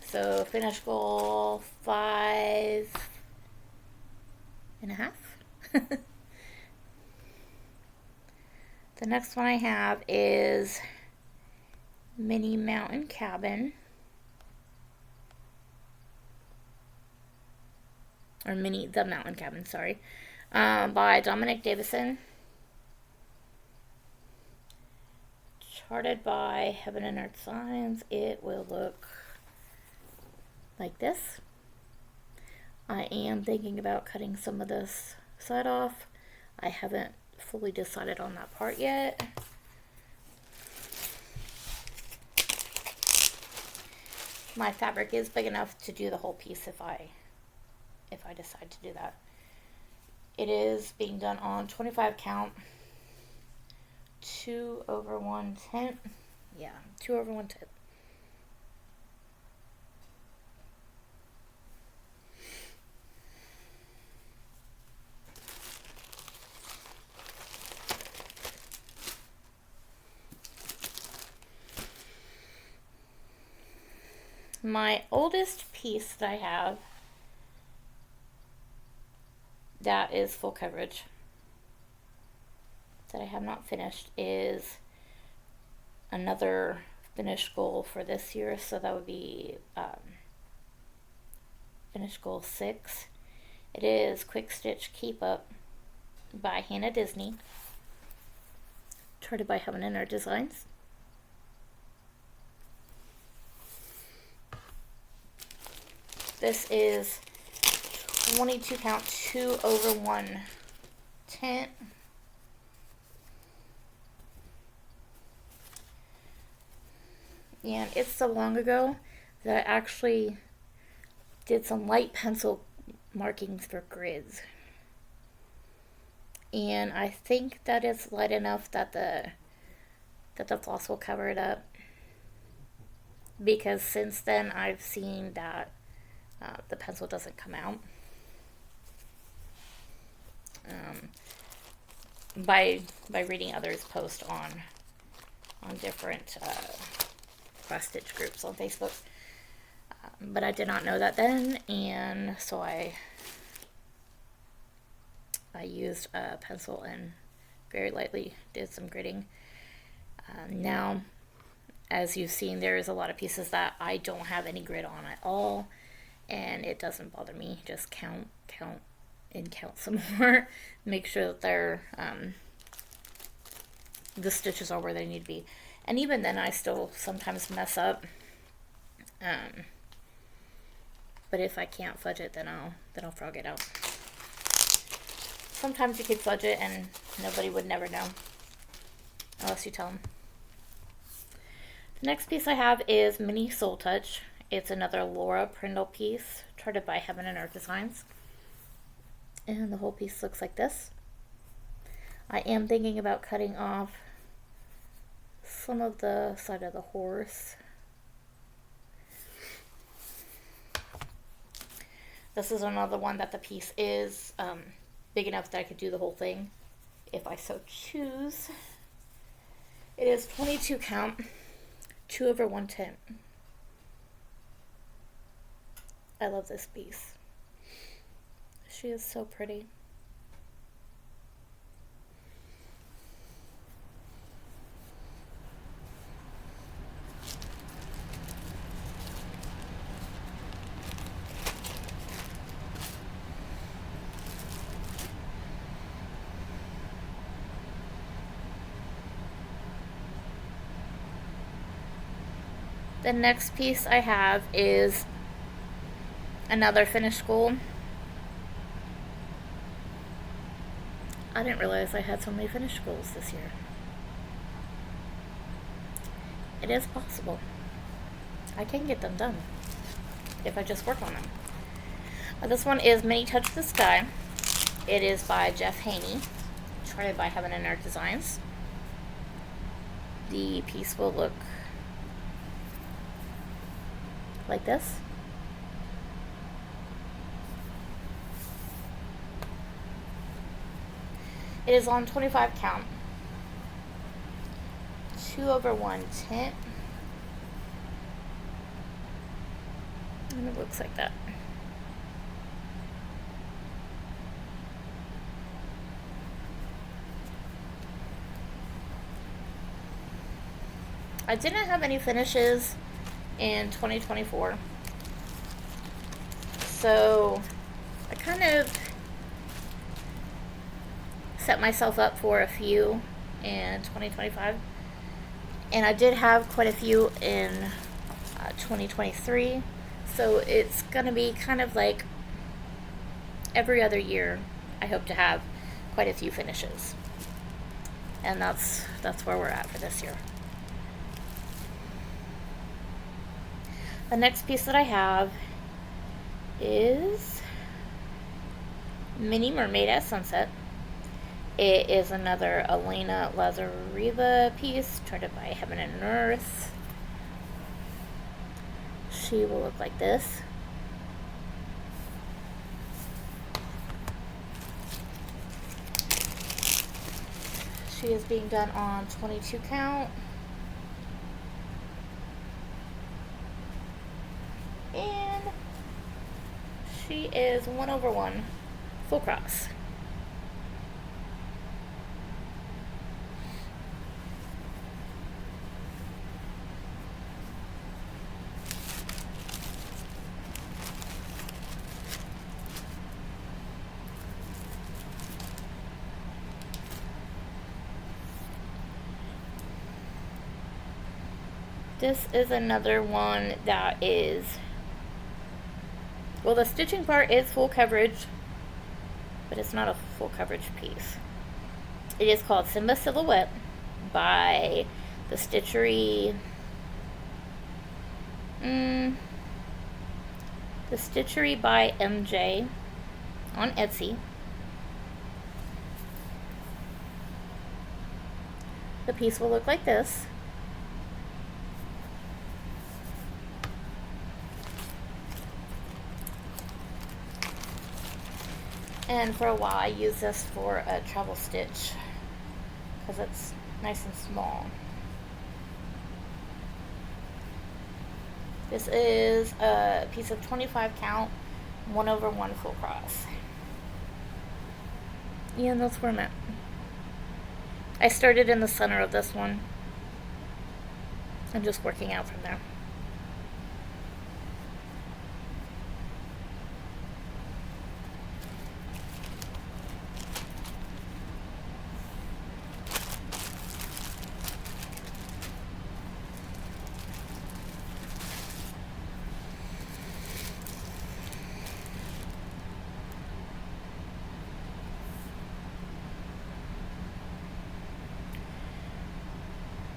So finish goal 5.5. The next one I have is Mini Mountain Cabin. Or The Mountain Cabin, sorry. By Dominic Davison. Charted by Neni Designs. It will look like this. I am thinking about cutting some of this side off. I haven't fully decided on that part yet. My fabric is big enough to do the whole piece if I decide to do that. It is being done on 25 count, 2 over 110. Yeah, 2 over 110. My oldest piece that I have that is full coverage that I have not finished is another finish goal for this year, so that would be finish goal 6. It is Quick Stitch Keep Up by Hannah Disney, charted by Neni Designs. This is 22 count, 2 over 110. And it's so long ago that I actually did some light pencil markings for grids. And I think that it's light enough that the floss will cover it up. Because since then I've seen that the pencil doesn't come out. By reading others post on different cross stitch groups on Facebook, but I did not know that then, and so I used a pencil and very lightly did some gridding. Now, as you've seen, there is a lot of pieces that I don't have any grid on at all, and it doesn't bother me. Just count, and count some more. Make sure that they're the stitches are where they need to be. And even then I still sometimes mess up. But if I can't fudge it, then I'll frog it out. Sometimes you could fudge it and nobody would never know unless you tell them. The next piece I have is Mini Soul Touch. It's another Laura Prindle piece, charted by Heaven and Earth Designs. And the whole piece looks like this. I am thinking about cutting off some of the side of the horse. This is another one that the piece is big enough that I could do the whole thing if I so choose. It is 22 count, 2/110. I love this piece. She is so pretty. The next piece I have is another finished gold. I didn't realize I had so many finished golds this year. It is possible. I can get them done if I just work on them. This one is Mini Touch the Sky. It is by Jeff Haney, charted by Heaven and Earth Designs. The piece will look like this. It is on 25 count, 2/110, and it looks like that. I didn't have any finishes in 2024, so I kind of set myself up for a few in 2025, and I did have quite a few in 2023, so it's gonna be kind of like every other year. I hope to have quite a few finishes, and that's where we're at for this year. The next piece that I have is Mini Mermaid at Sunset. It is another Elena Lazareva piece, charted by Heaven and Earth. She will look like this. She is being done on 22 count. And she is 1/1 full cross. This is another one that is, well, the stitching part is full coverage, but it's not a full coverage piece. It is called Simba Silhouette by the Stitchery, the Stitchery by MJ on Etsy. The piece will look like this. And for a while I used this for a travel stitch because it's nice and small. This is a piece of 25 count, 1/1 full cross. Yeah, and that's where I'm at. I started in the center of this one. I'm just working out from there.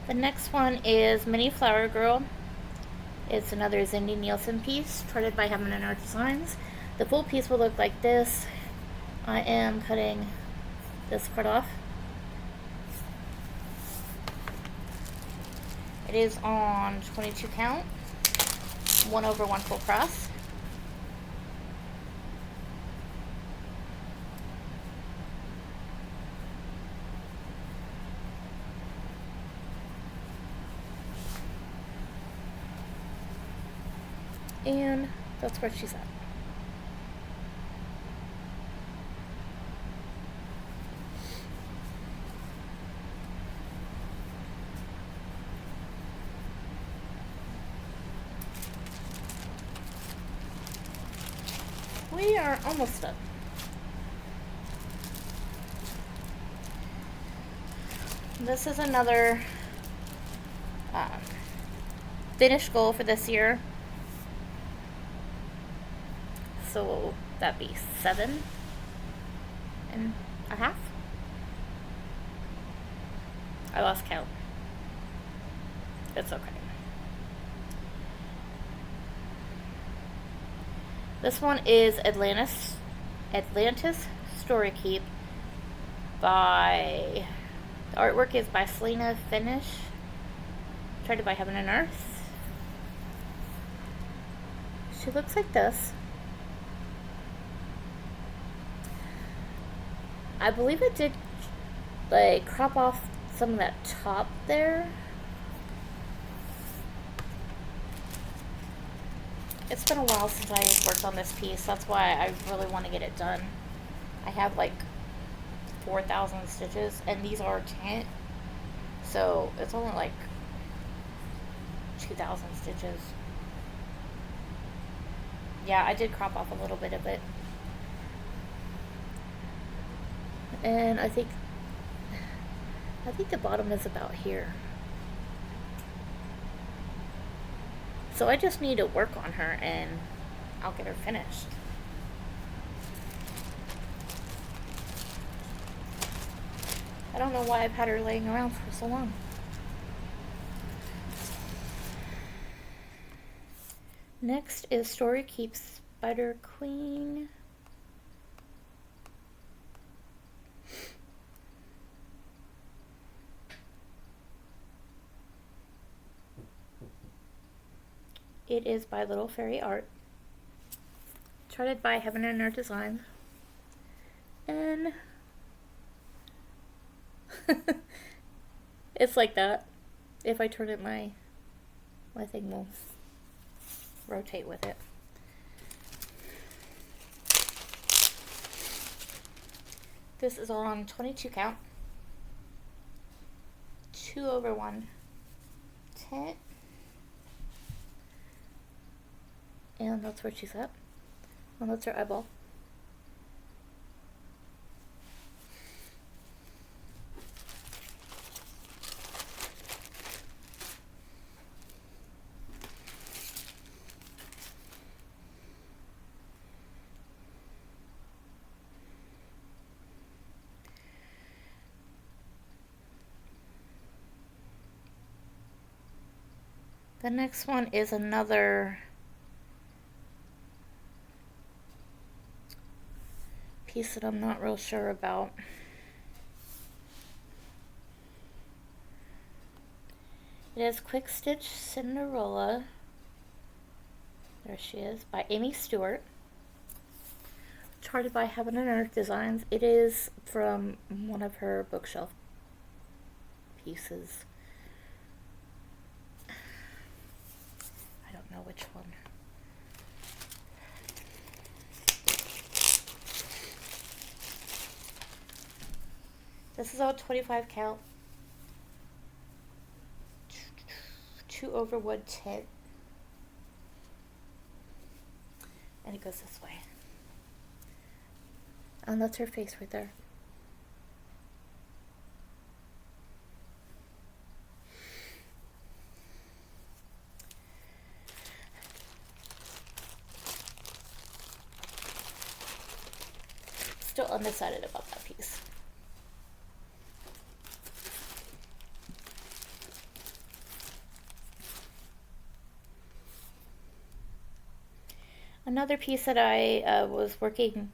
The next one is Mini Flower Girl. It's another Zindi Nielsen piece, charted by Neni Designs. The full piece will look like this. I am cutting this part off. It is on 22 count, 1/1 full press. And that's where she's at. We are almost done. This is another finish goal for this year. So that'd be 7.5. I lost count. It's okay. This one is Atlantis Story Keep by, the artwork is by Selena Finish, charted by Heaven and Earth. She looks like this. I believe it did like crop off some of that top there. It's been a while since I worked on this piece. That's why I really want to get it done. I have like 4,000 stitches, and these are tint, so it's only like 2,000 stitches. Yeah, I did crop off a little bit of it. And I think the bottom is about here. So I just need to work on her and I'll get her finished. I don't know why I've had her laying around for so long. Next is Story Keep Spider Queen. It is by Little Fairy Art, charted by Heaven and Earth Designs, and it's like that. If I turn it, my thing will rotate with it. This is on 22 count, 2/1 tint. And that's where she's at. And that's her eyeball. The next one is another piece that I'm not real sure about. It is Quick Stitch Cinderella. There she is, by Amy Stewart. Charted by Heaven and Earth Designs. It is from one of her bookshelf pieces. I don't know which one. This is all 25 count, 2/wood tint, and it goes this way. And that's her face right there. Still undecided about that piece. Another piece that I was working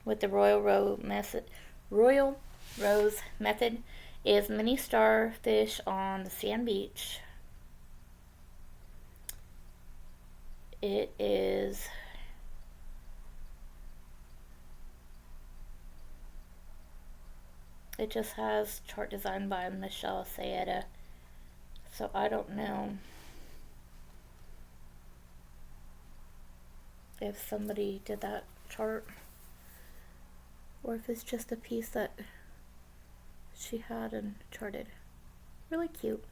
with the Royal Rose method is mini starfish on the sand beach. It just has chart design by Michelle Sayeda. So I don't know if somebody did that chart or if it's just a piece that she had and charted. Really cute.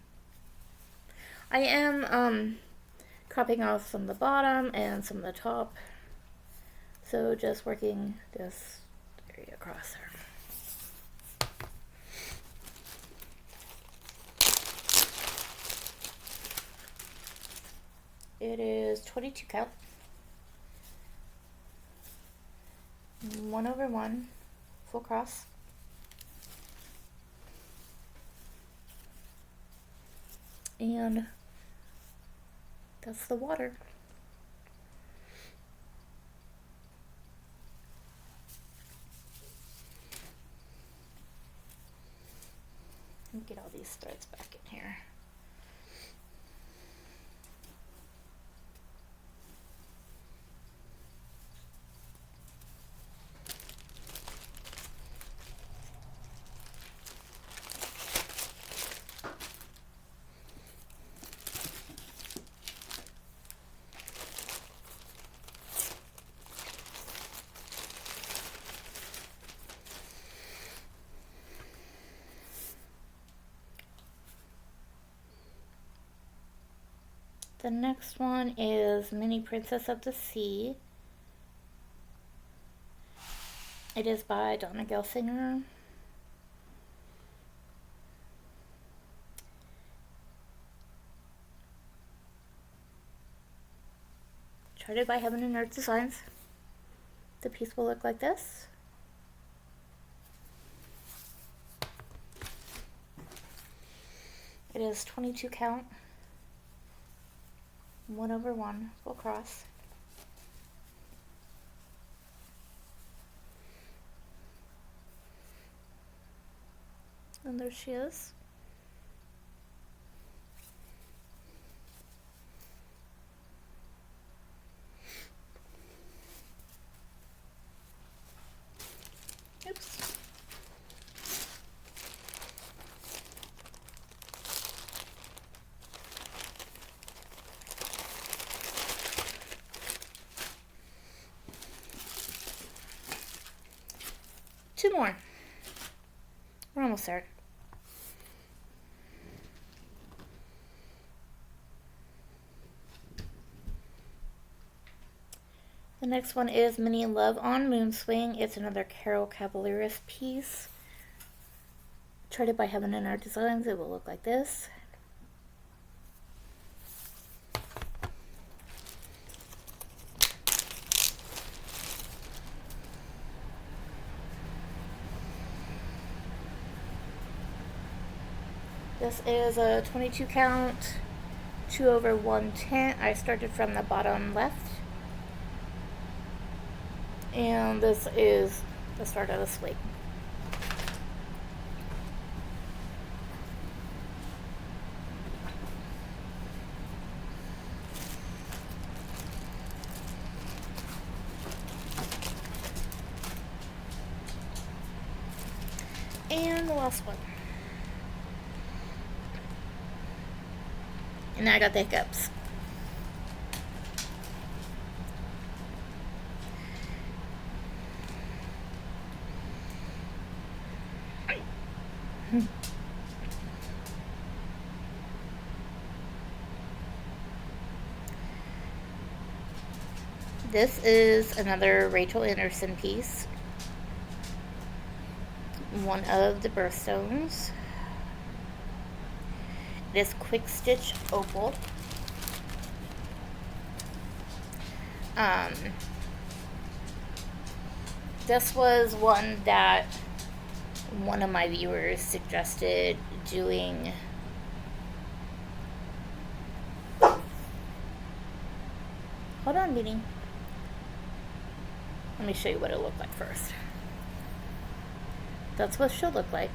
I am cropping off some of the bottom and some of the top, so just working this area across there. It is 22 count, 1/1 full cross, and that's the water. Let me get all these threads back in here. The next one is Mini Princess of the Sea. It is by Donna Gelsinger. Charted by Heaven and Earth Designs. The piece will look like this. It is 22 count, 1/1 full cross. And there she is. Oops. Two more. We're almost there. The next one is Mini Love on Moonswing. It's another Carol Cavaliris piece. Charted by Heaven and Earth Designs. It will look like this. This is a 22 count, 2/110. I started from the bottom left. And this is the start of the sleeve. And the last one. And I got the hiccups. This is another Rachel Anderson piece. One of the birthstones. This quick stitch opal. This was one that one of my viewers suggested doing. Hold on, Beanie. Let me show you what it'll look like first. That's what she'll look like.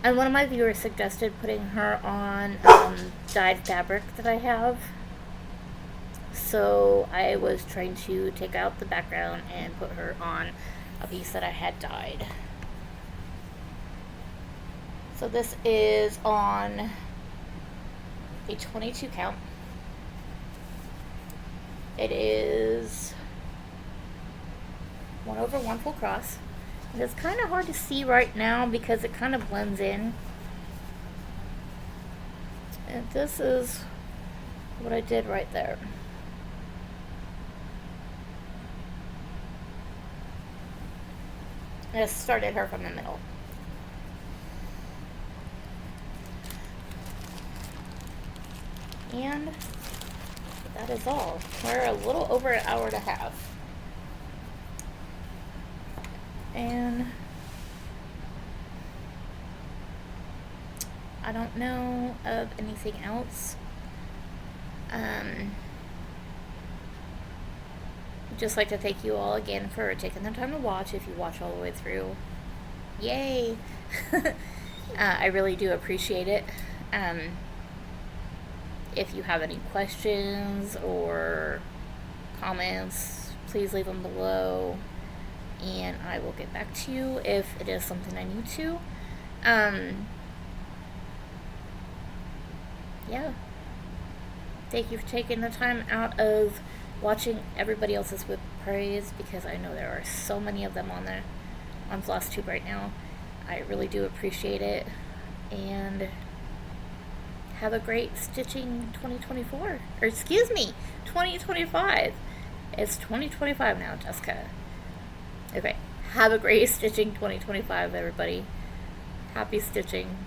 And one of my viewers suggested putting her on dyed fabric that I have. So I was trying to take out the background and put her on a piece that I had dyed. So this is on a 22 count. It is 1/1 full cross. And it's kind of hard to see right now because it kind of blends in. And this is what I did right there. I just started her from the middle. And that is all. We're a little over an hour and a half. And I don't know of anything else. Just like to thank you all again for taking the time to watch, if you watch all the way through. Yay! I really do appreciate it. If you have any questions or comments, please leave them below, and I will get back to you if it is something I need to. Yeah. Thank you for taking the time out of watching everybody else's WIP Parades, because I know there are so many of them on Flosstube right now. I really do appreciate it, and have a great stitching 2024, or excuse me, 2025. It's 2025 now, Jessica. Okay, have a great stitching 2025, everybody. Happy stitching.